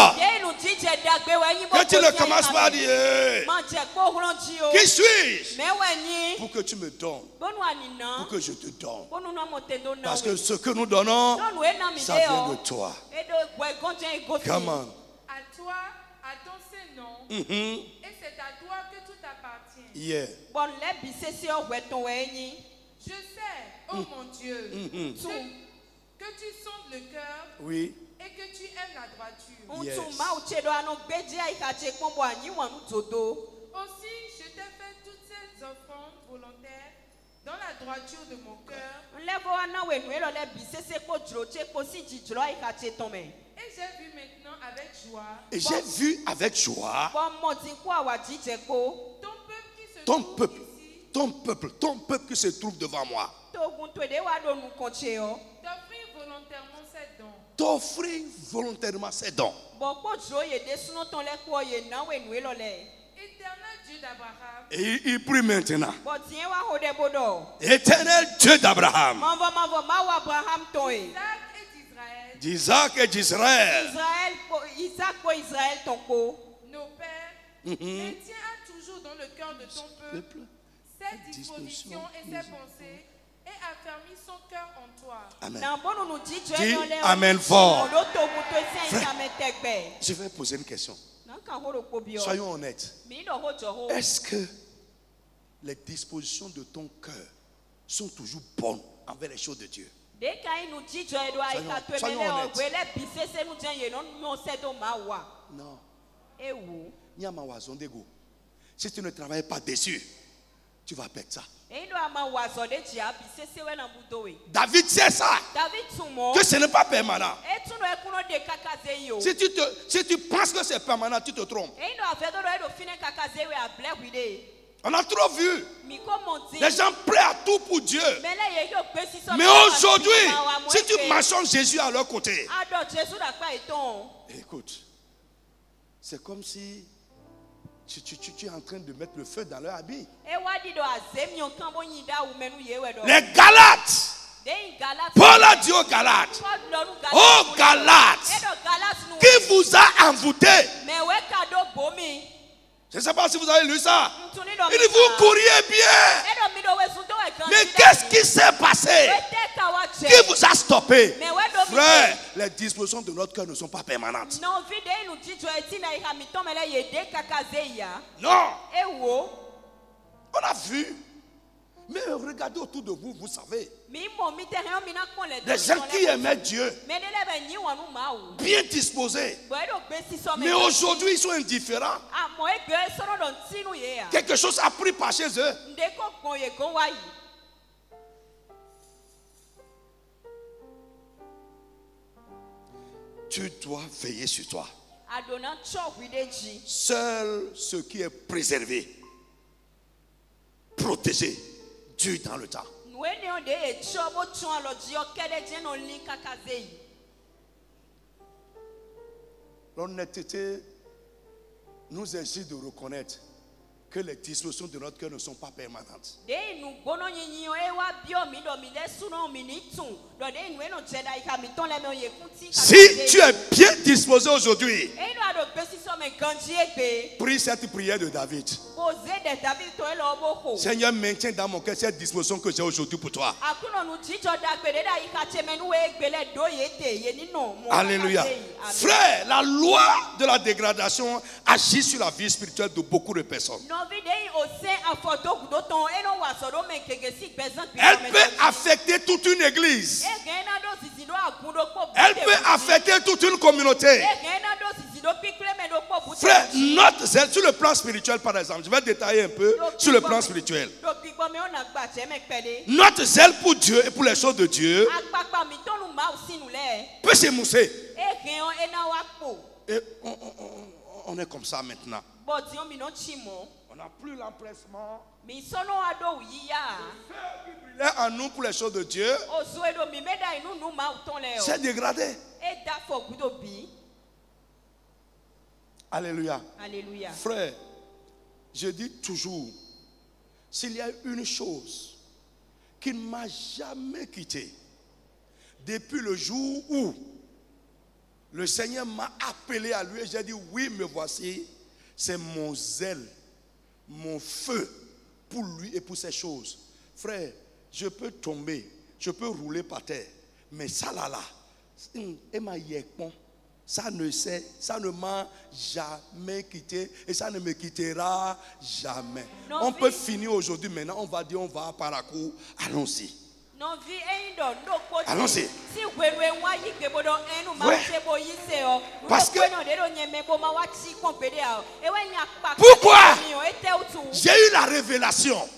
Que tu ne commences pas à dire, qui suis-je pour que tu me donnes, pour que je te donne. Parce que ce que nous donnons, ça vient de toi. Come on. À toi, à ton Saint-Nom, et c'est à toi que tout appartient. Yeah. Je sais, oh mon Dieu, que tu sondes le cœur et que tu aimes la droiture. Yes. Aussi, je t'ai fait toutes ces offrandes volontaires dans la droiture de mon cœur. Et j'ai vu maintenant avec joie. Et j'ai vu avec joie ton peuple qui se trouve devant moi. T'offrir volontairement ses dons. Éternel Dieu d'Abraham. Et il prie maintenant. Éternel Dieu d'Abraham. D'Isaac et d'Israël. Nos pères, les tiens toujours dans le cœur de ton peuple. Ses dispositions et ses pensées, et affermis son cœur en toi. Amen. Dis amen fort. Je vais poser une question. Soyons honnêtes. Est-ce que les dispositions de ton cœur sont toujours bonnes envers les choses de Dieu. Soyons honnêtes. Non. Si tu ne travailles pas dessus, tu vas perdre ça. David sait ça. Que ce n'est pas permanent. Si tu penses que c'est permanent, tu te trompes. On a trop vu les gens prêts à tout pour Dieu. Mais aujourd'hui, si tu mentionnes Jésus à leur côté, écoute, c'est comme si tu es en train de mettre le feu dans leur habit. Les Galates, Paul a dit aux Galates, oh Galates, qui vous a envoûté? Je ne sais pas si vous avez lu ça. Il dit, vous couriez bien. Mais qu'est-ce qui s'est passé? Qui vous a stoppé? Frère, les dispositions de notre cœur ne sont pas permanentes. Non. On a vu. Mais regardez autour de vous, vous savez. Des gens qui aimaient Dieu, bien disposés. Mais aujourd'hui, ils sont indifférents. Quelque chose a pris par chez eux. Tu dois veiller sur toi. Seul ce qui est préservé, protégé, dure dans le temps. L'honnêteté nous exige de reconnaître que les dispositions de notre cœur ne sont pas permanentes. Si tu es bien disposé aujourd'hui, prie cette prière de David. Seigneur, maintiens dans mon cœur cette disposition que j'ai aujourd'hui pour toi. Alléluia. Frère, la loi de la dégradation agit sur la vie spirituelle de beaucoup de personnes. Elle peut affecter toute une église. Elle peut affecter toute une communauté. Frère, notre zèle sur le plan spirituel, par exemple, je vais détailler un peu sur le plan spirituel. Notre zèle pour Dieu et pour les choses de Dieu peut s'émousser. Et on est comme ça maintenant. On n'a plus l'empressement de faire en nous pour les choses de Dieu. C'est dégradé. Alléluia. Alléluia. Frère, je dis toujours, s'il y a une chose qui ne m'a jamais quitté, depuis le jour où le Seigneur m'a appelé à lui et j'ai dit, oui, me voici, c'est mon zèle, mon feu pour lui et pour ces choses. Frère, je peux tomber, je peux rouler par terre, mais ça là, ça ne m'a jamais quitté et ça ne me quittera jamais. Non, on peut finir aujourd'hui, maintenant on va dire on va par la cour, allons-y. Allons-y. Ouais. Parce que pourquoi j'ai eu la révélation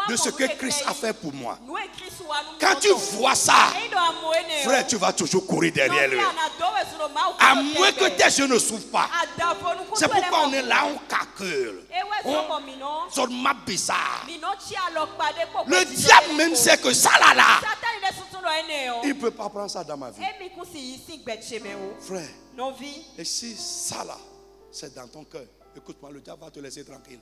de ce que Christ a fait pour moi. Quand tu vois ça, frère, tu vas toujours courir derrière lui. À moins que tes yeux ne s'ouvrent pas. C'est pourquoi on est là, on calcule. On sonne ma bizarre. Le diable même sait que ça là, il ne peut pas prendre ça dans ma vie. Frère, et si ça là, c'est dans ton cœur, écoute-moi, le diable va te laisser tranquille.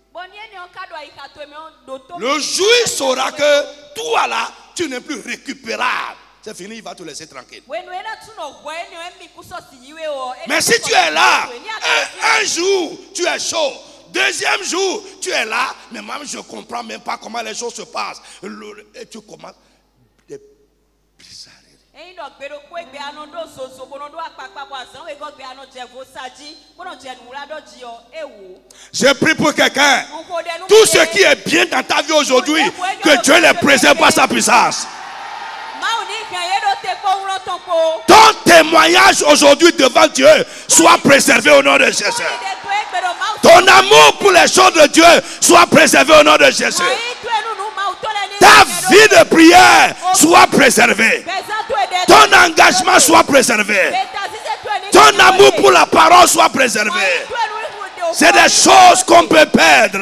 Le jour il saura que toi là, tu n'es plus récupérable. C'est fini, il va te laisser tranquille. Mais si tu es là, un jour, tu es chaud. Deuxième jour, tu es là, mais même je ne comprends même pas comment les choses se passent. Et tu commences des bizarreries. Je prie pour quelqu'un. Tout ce qui est bien dans ta vie aujourd'hui, que Dieu les préserve par sa puissance. Ton témoignage aujourd'hui devant Dieu soit préservé au nom de Jésus. Ton amour pour les choses de Dieu soit préservé au nom de Jésus. Ta vie de prière soit préservée. Ton engagement soit préservé. Ton amour pour la parole soit préservé. C'est des choses qu'on peut perdre.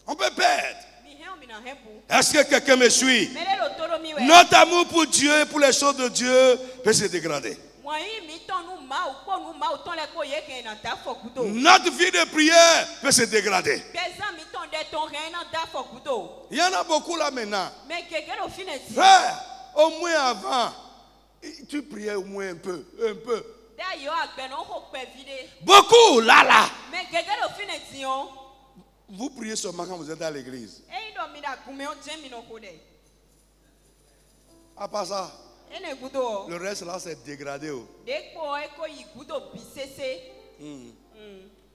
On peut perdre. Est-ce que quelqu'un me suit? Notre amour pour Dieu et pour les choses de Dieu peut se dégrader. Notre vie de prière peut se dégrader. Il y en a beaucoup là maintenant. Frère, au moins avant, tu priais au moins un peu. Beaucoup là. Vous priez seulement quand vous êtes à l'église. À part ça, le reste là c'est dégradé.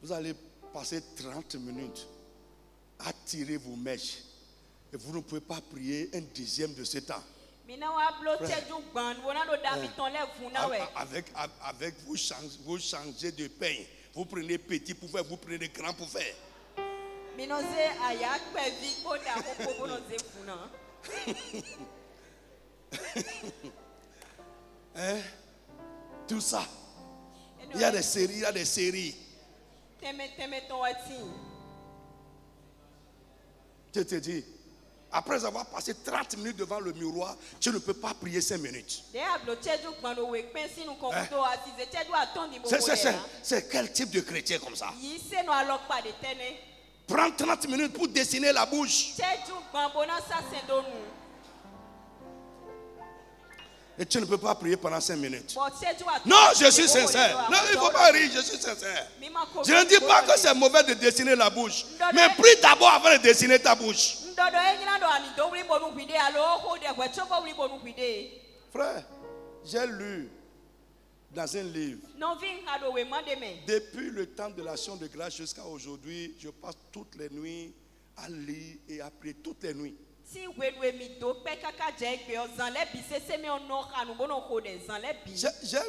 Vous allez passer 30 minutes à tirer vos mèches et vous ne pouvez pas prier un dixième de ce temps. Avec vous changez de pain. Vous prenez petit pour faire, vous prenez grand pour faire. Hein? Tout ça. Il y a des séries, Je te dis, après avoir passé 30 minutes devant le miroir, tu ne peux pas prier 5 minutes. C'est quel type de chrétien comme ça? Prends 30 minutes pour dessiner la bouche. Et tu ne peux pas prier pendant 5 minutes. Non, je suis sincère. Non, il ne faut pas rire, je suis sincère. Je ne dis pas que c'est mauvais de dessiner la bouche. Mais prie d'abord avant de dessiner ta bouche. Frère, j'ai lu dans un livre. Depuis le temps de l'action de grâce jusqu'à aujourd'hui, je passe toutes les nuits à lire et à prier toutes les nuits. J'ai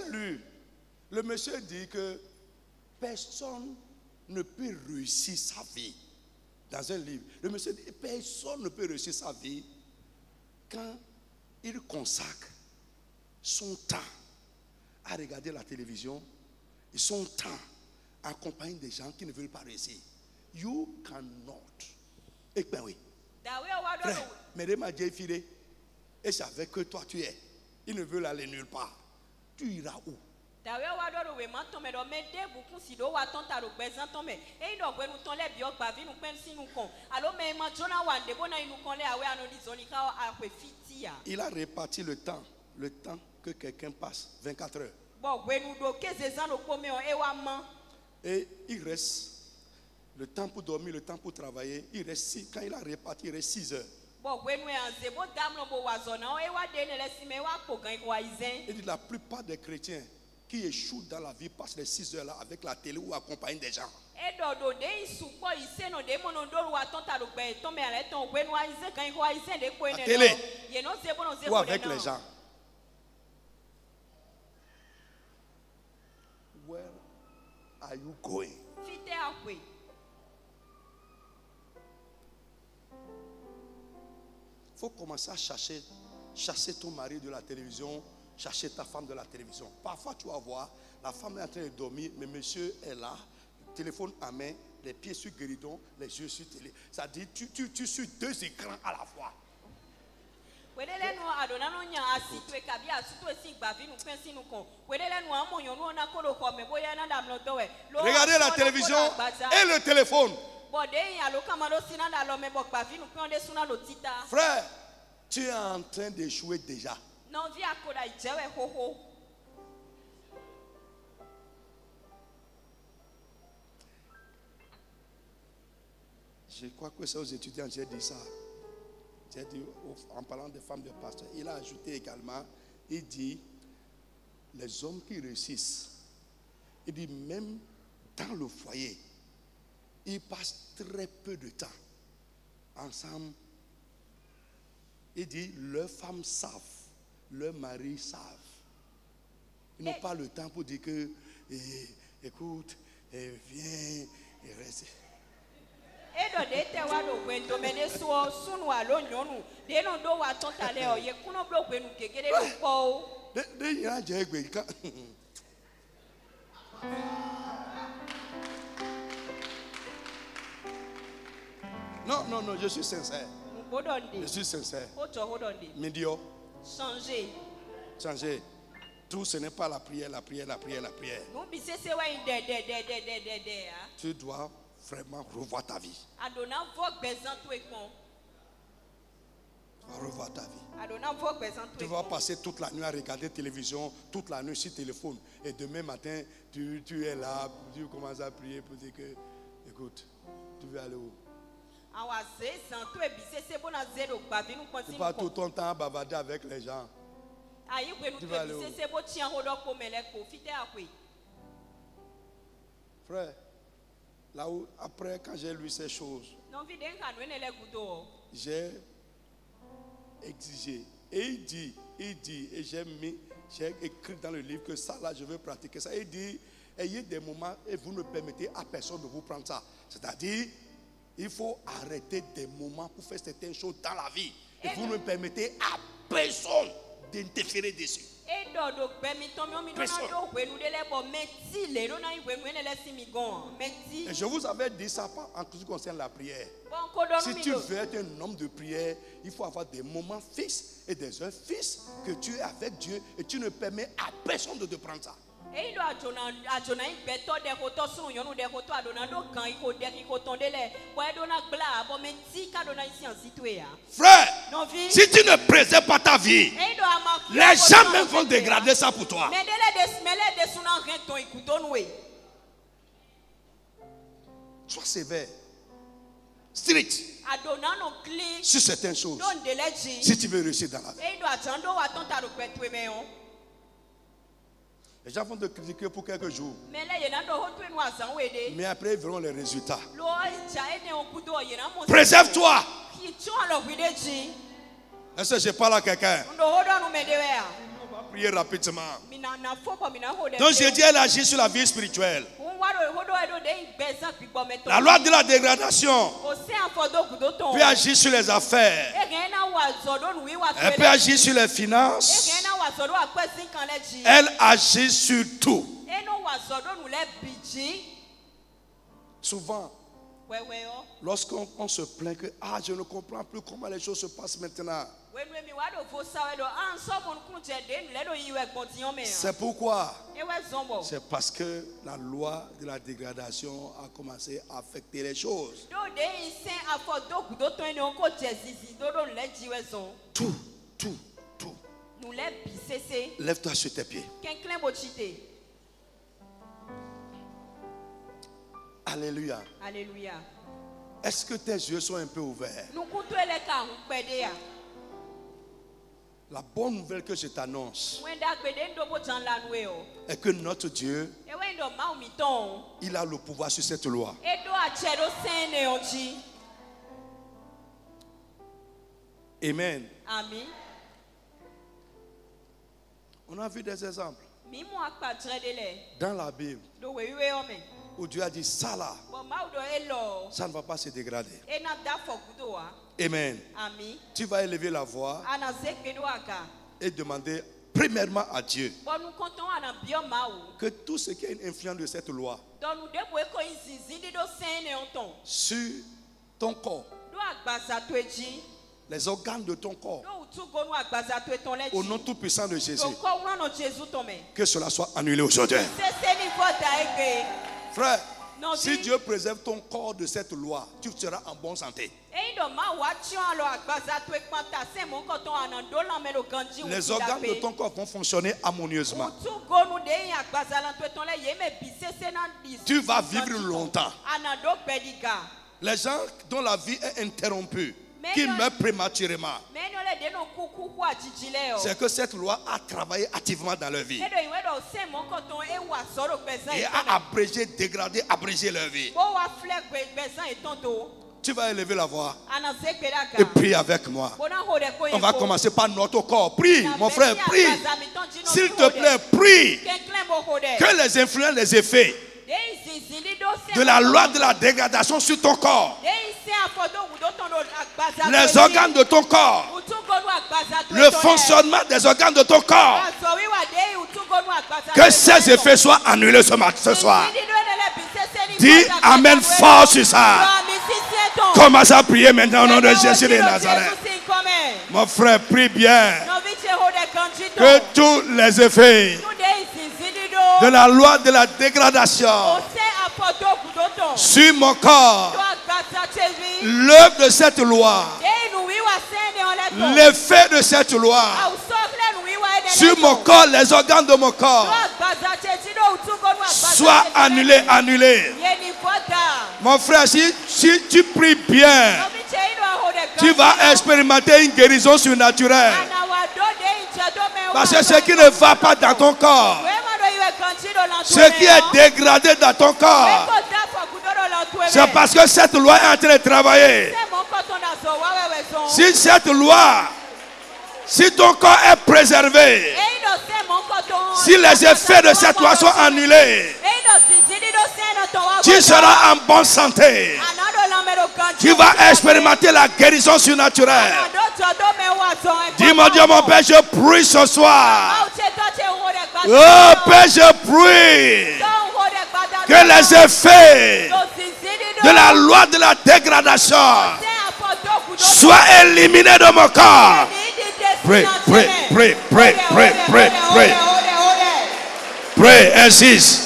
lu, le monsieur dit que personne ne peut réussir sa vie. Dans un livre, le monsieur dit personne ne peut réussir sa vie quand il consacre son temps à regarder la télévision et son temps à accompagner des gens qui ne veulent pas réussir. You cannot. Et ben oui. Frère, mais m'a dit filé. Et c'est avec que toi tu es. Ils ne veulent aller nulle part. Tu iras où? Il a réparti le temps que quelqu'un passe 24 heures. Et il reste le temps pour dormir, le temps pour travailler. Il reste quand il a réparti, il reste 6 heures. Il dit la plupart des chrétiens qui échouent dans la vie passent les 6 heures là avec la télé ou accompagnent des gens. La télé ou avec les gens. Where are you going? Il faut commencer à chasser ton mari de la télévision, chasser ta femme de la télévision. Parfois tu vas voir, la femme est en train de dormir, mais monsieur est là, le téléphone à main, les pieds sur guéridon, les yeux sur télé. Ça dit, tu suis 2 écrans à la fois. Regardez la télévision et le téléphone. Frère, tu es en train d'échouer déjà. Je crois que c'est aux étudiants que j'ai dit ça. j'ai dit, en parlant des femmes de pasteur, il a ajouté également, il dit, les hommes qui réussissent, il dit, même dans le foyer, ils passent très peu de temps ensemble. Il dit, leurs femmes savent, leurs maris savent. Ils n'ont pas le temps pour dire que, écoute, viens, et reste. Non, je suis sincère. Je suis sincère. Médio. Changer. Tout, ce n'est pas la prière. Tu dois vraiment revoir ta vie. Revoir ta vie. Tu vas passer toute la nuit à regarder télévision, toute la nuit sur téléphone. Et demain matin, tu es là, tu commences à prier pour dire que, écoute, tu veux aller où? Tu passes tout ton temps à bavarder avec les gens. Tu vas aller où? Frère, là où, après, quand j'ai lu ces choses, j'ai exigé. Et il dit, et j'ai écrit dans le livre que ça là, je veux pratiquer ça. Il dit, ayez des moments et vous ne permettez à personne de vous prendre ça. C'est-à-dire, il faut arrêter des moments pour faire certaines choses dans la vie. Et vous ne permettez à personne d'interférer dessus. Personne. Et je vous avais dit ça en ce qui concerne la prière. Si tu veux être un homme de prière, il faut avoir des moments fixes et des heures fixes que tu es avec Dieu et tu ne permets à personne de te prendre ça. Frère, si tu ne préserves pas ta vie, les gens même vont dégrader ça pour toi. Sois sévère, strict sur certaines choses si tu veux réussir dans la vie. Les gens vont te critiquer pour quelques jours. Mais après, ils verront les résultats. Préserve-toi. Est-ce que je parle à quelqu'un? On va prier rapidement. Donc j'ai dit, elle agit sur la vie spirituelle. La loi de la dégradation peut agir sur les affaires. Elle peut agir sur les finances. Elle agit sur tout. Souvent, lorsqu'on se plaint que je ne comprends plus comment les choses se passent maintenant. C'est pourquoi? C'est parce que la loi de la dégradation a commencé à affecter les choses. Tout. Lève-toi sur tes pieds. Alléluia. Est-ce que tes yeux sont un peu ouverts? La bonne nouvelle que je t'annonce est que notre Dieu, il a le pouvoir sur cette loi. Amen. On a vu des exemples dans la Bible où Dieu a dit ça là, ça ne va pas se dégrader. Amen. Tu vas élever la voix et demander premièrement à Dieu que tout ce qui est une influence de cette loi sur ton corps, les organes de ton corps, au nom tout puissant de Jésus, que cela soit annulé aujourd'hui. Frère, si Dieu préserve ton corps de cette loi, tu seras en bonne santé. Les organes de ton corps vont fonctionner harmonieusement. Tu vas vivre longtemps. Les gens dont la vie est interrompue, qui meurent prématurément, c'est que cette loi a travaillé activement dans leur vie et a abrégé, dégradé, abrégé leur vie. Tu vas élever la voix et prie avec moi. On va commencer par notre corps. Prie, mon frère, prie. S'il te plaît, prie. Que les influences, les effets de la loi de la dégradation sur ton corps, les organes de ton corps, le fonctionnement des organes de ton corps, que ces effets soient annulés ce soir. Dis Amen fort sur ça. Commence à prier maintenant au nom de Jésus de Nazareth. Mon frère, prie bien. Que tous les effets de la loi de la dégradation sur mon corps, l'œuvre de cette loi, l'effet de cette loi sur mon corps, les organes de mon corps, soient annulés, annulés. Mon frère, si tu pries bien, tu vas expérimenter une guérison surnaturelle. Parce que ce qui ne va pas dans ton corps, ce qui est dégradé dans ton corps, c'est parce que cette loi est en train de travailler. Si cette loi, si ton corps est préservé, si les effets de cette loi sont annulés, tu seras en bonne santé. Tu vas expérimenter la guérison surnaturelle. Dis-moi, Dieu, mon Père, je prie ce soir. Oh Père, je prie que les effets de la loi de la dégradation soient éliminés de mon corps. Pray, pray, pray, pray, pray, pray, pray. Pray, insiste.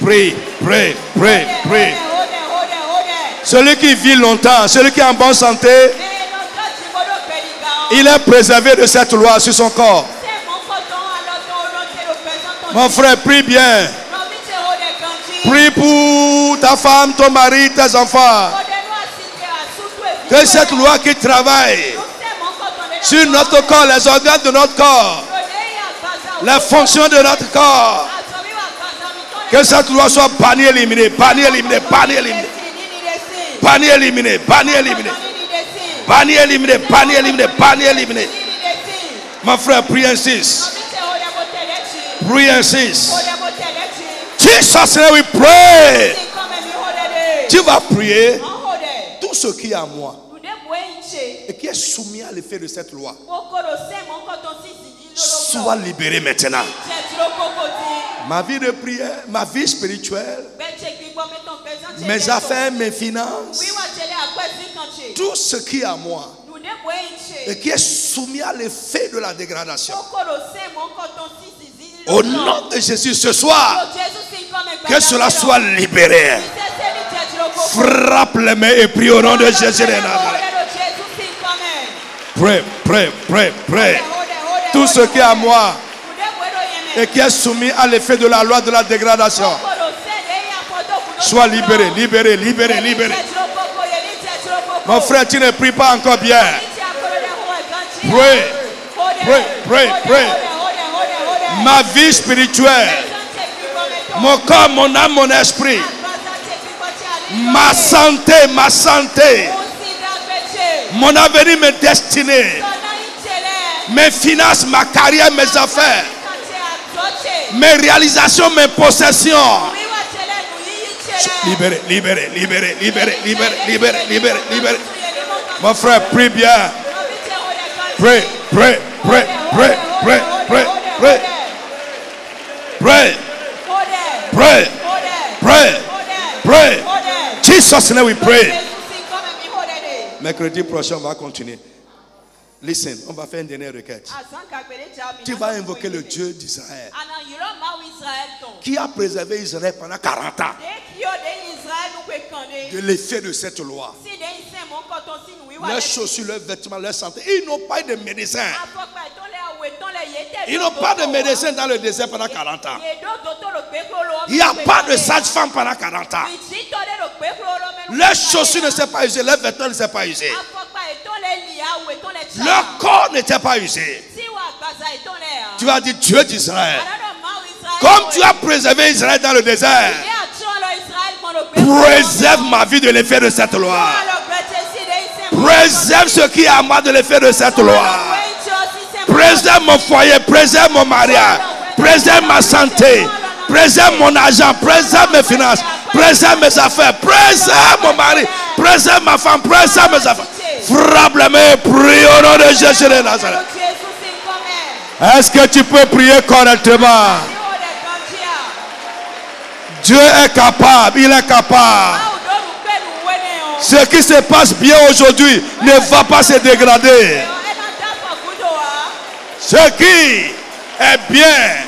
Prie, prie, prie, prie. Celui qui vit longtemps, celui qui est en bonne santé, il est préservé de cette loi sur son corps. Mon frère, prie bien. Prie pour ta femme, ton mari, tes enfants. Que cette loi qui travaille sur notre corps, les organes de notre corps, la fonction de notre corps, que cette loi soit bannie, éliminée, bannie, éliminée, bannie, éliminée. Bannie, éliminée, bannie, éliminée. Bannie, éliminée, bannie, éliminée, bannie, éliminée. Mon frère, prie, insiste. Prie, insiste. Jesus, we pray. Tu vas prier. Tout ce qui est à moi et qui est soumis à l'effet de cette loi soit libéré maintenant. Ma vie de prière, ma vie spirituelle, mes affaires, mes finances, tout ce qui est à moi et qui est soumis à l'effet de la dégradation. Au nom de Jésus, ce soir, que cela soit libéré. Frappe les mains et prie au nom de Jésus. Pray, pray, pray, pray. Tout ce qui est à moi et qui est soumis à l'effet de la loi de la dégradation soit libéré, libéré, libéré, libéré. Mon frère, tu ne pries pas encore bien. Pray, pray, pray, pray. Ma vie spirituelle, mon corps, mon âme, mon esprit, ma santé, mon avenir, mes destinées, mes finances, ma carrière, mes affaires, mes réalisations, mes possessions. Libéré, libéré, libéré, libéré, libéré, libéré, libéré, libéré. Mon frère, prie bien. Pray, pray, pray, pray, pray, pray, pray. Pray, pray, pray, pray. Jesus' name we pray. Mercredi prochain, on va continuer. Listen, on va faire une dernière requête. Tu vas invoquer le Dieu d'Israël qui a préservé Israël pendant 40 ans de l'effet de cette loi. Leurs chaussures, leurs vêtements, leur santé. Ils n'ont pas eu de médecin. Ils n'ont pas de médecin dans le désert pendant 40 ans. Il n'y a pas de sage-femme pendant 40 ans. Leurs chaussures ne s'est pas usées, leurs vêtements ne s'est pas usés. Leur corps n'était pas usé. Tu vas dire Dieu d'Israël. Comme tu as préservé Israël dans le désert, préserve ma vie de l'effet de cette loi. Préserve ce qui est à moi de l'effet de cette loi. Préserve mon foyer, préserve mon mariage, préserve ma santé, préserve mon argent, préserve mes finances, préserve mes affaires, préserve mon mari, préserve ma femme, préserve mes affaires. Frappe les mains, prie au nom de Jésus de Nazareth. Est-ce que tu peux prier correctement? Dieu est capable, il est capable. Ce qui se passe bien aujourd'hui ne va pas se dégrader. Ce qui est bien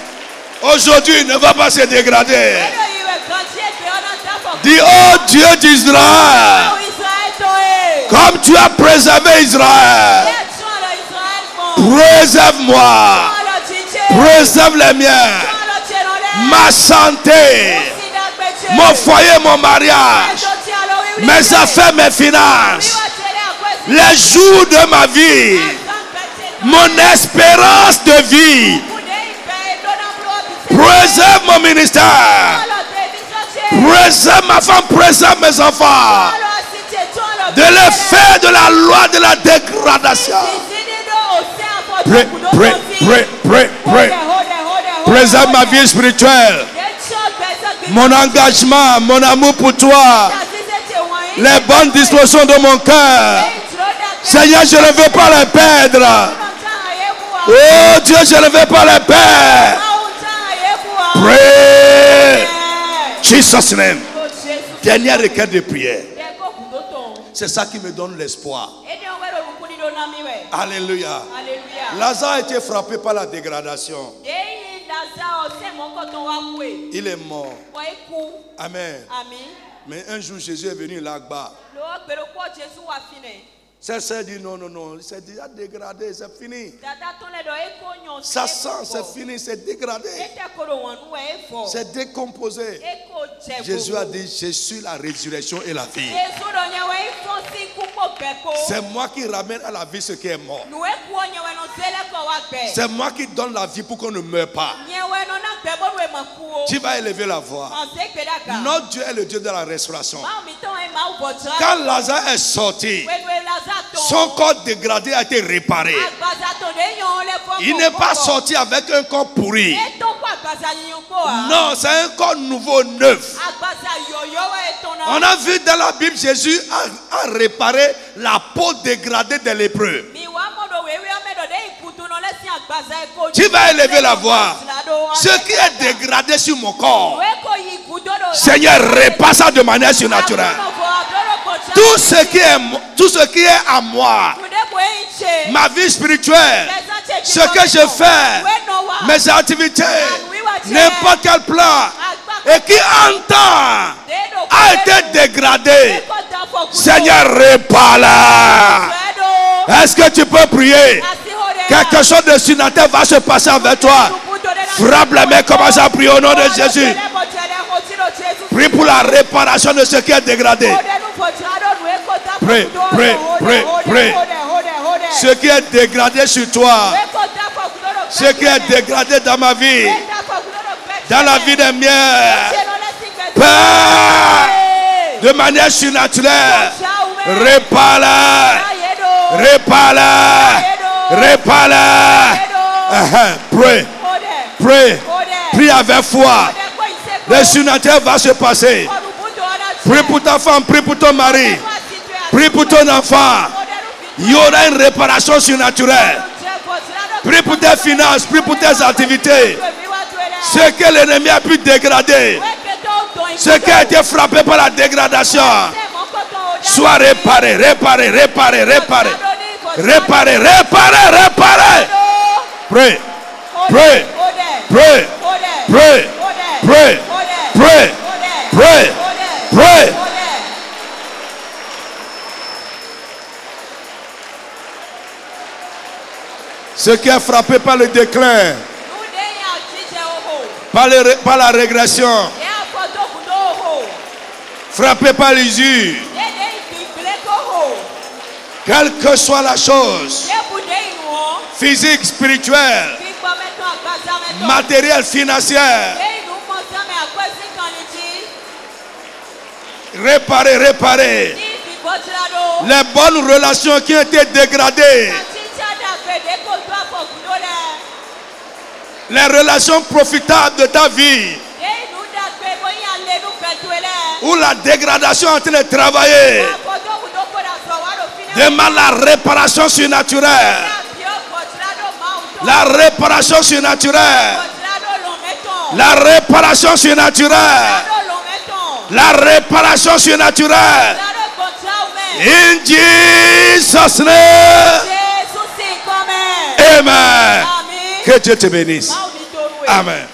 aujourd'hui ne va pas se dégrader. Dis, oh Dieu d'Israël, comme tu as préservé Israël, préserve-moi, préserve les miens, ma santé, mon foyer, mon mariage, mes affaires, mes finances, les jours de ma vie, mon espérance de vie. Préserve mon ministère, préserve ma femme, préserve mes enfants de l'effet de la loi de la dégradation. Préserve ma vie spirituelle, mon engagement, mon amour pour toi, les bonnes dispositions de mon cœur. Seigneur, je ne veux pas les perdre. Oh Dieu, je ne veux pas les perdre. Pray. Jesus name. Dernière requête de prière. C'est ça qui me donne l'espoir. Alléluia. Lazare a été frappé par la dégradation. Il est mort. Amen. Mais un jour Jésus est venu là-bas. Sa sœur dit non, non, non, c'est déjà dégradé, c'est fini. Ça sent, c'est fini, c'est dégradé. C'est décomposé. Jésus a dit, je suis la résurrection et la vie. C'est moi qui ramène à la vie ce qui est mort. C'est moi qui donne la vie pour qu'on ne meure pas. Tu vas élever la voix. Notre Dieu est le Dieu de la restauration. Quand Lazare est sorti, son corps dégradé a été réparé. Il n'est pas sorti avec un corps pourri. Non, c'est un corps nouveau, neuf. On a vu dans la Bible, Jésus a réparé la peau dégradée des lépreux. Tu vas élever la voix. Ce qui est dégradé sur mon corps, Seigneur, répare ça de manière surnaturelle. Tout ce qui est à moi, ma vie spirituelle, ce que je fais, mes activités, n'importe quel plan, et qui entend a été dégradé, Seigneur, répare-la. Est-ce que tu peux prier? Quelque chose de surnaturel va se passer avec toi. Frappe la main, commence à prier au nom de Jésus. Prie pour la réparation de ce qui est dégradé. Prie, prie, prie, prie. Ce qui est dégradé sur toi, ce qui est dégradé dans ma vie, dans la vie des miens, Père, de manière surnaturelle, répare-la, répare-la, répare-la. Prie, prie, prie avec foi. Le surnaturel va se passer. Prie pour ta femme, prie pour ton mari, prie pour ton enfant. Il y aura une réparation surnaturelle. Prie pour tes finances, prie pour tes activités. Ce que l'ennemi a pu dégrader, ce qui a été frappé par la dégradation, soit réparé, réparé, réparé, réparé, réparé, réparé, réparé. Prie, prie, prie, prie, prie, prie, prie, prie. Ce qui est frappé par le déclin, par la régression, frappé par l'usure, quelle que soit la chose, physique, spirituelle, matérielle, financière, réparer les bonnes relations qui ont été dégradées, les relations profitables de ta vie, où la dégradation est en train de travailler, demande la réparation surnaturelle. La réparation surnaturelle. La réparation surnaturelle. La réparation surnaturelle. In Jesus' name. Amen. Que Dieu te bénisse. Amen.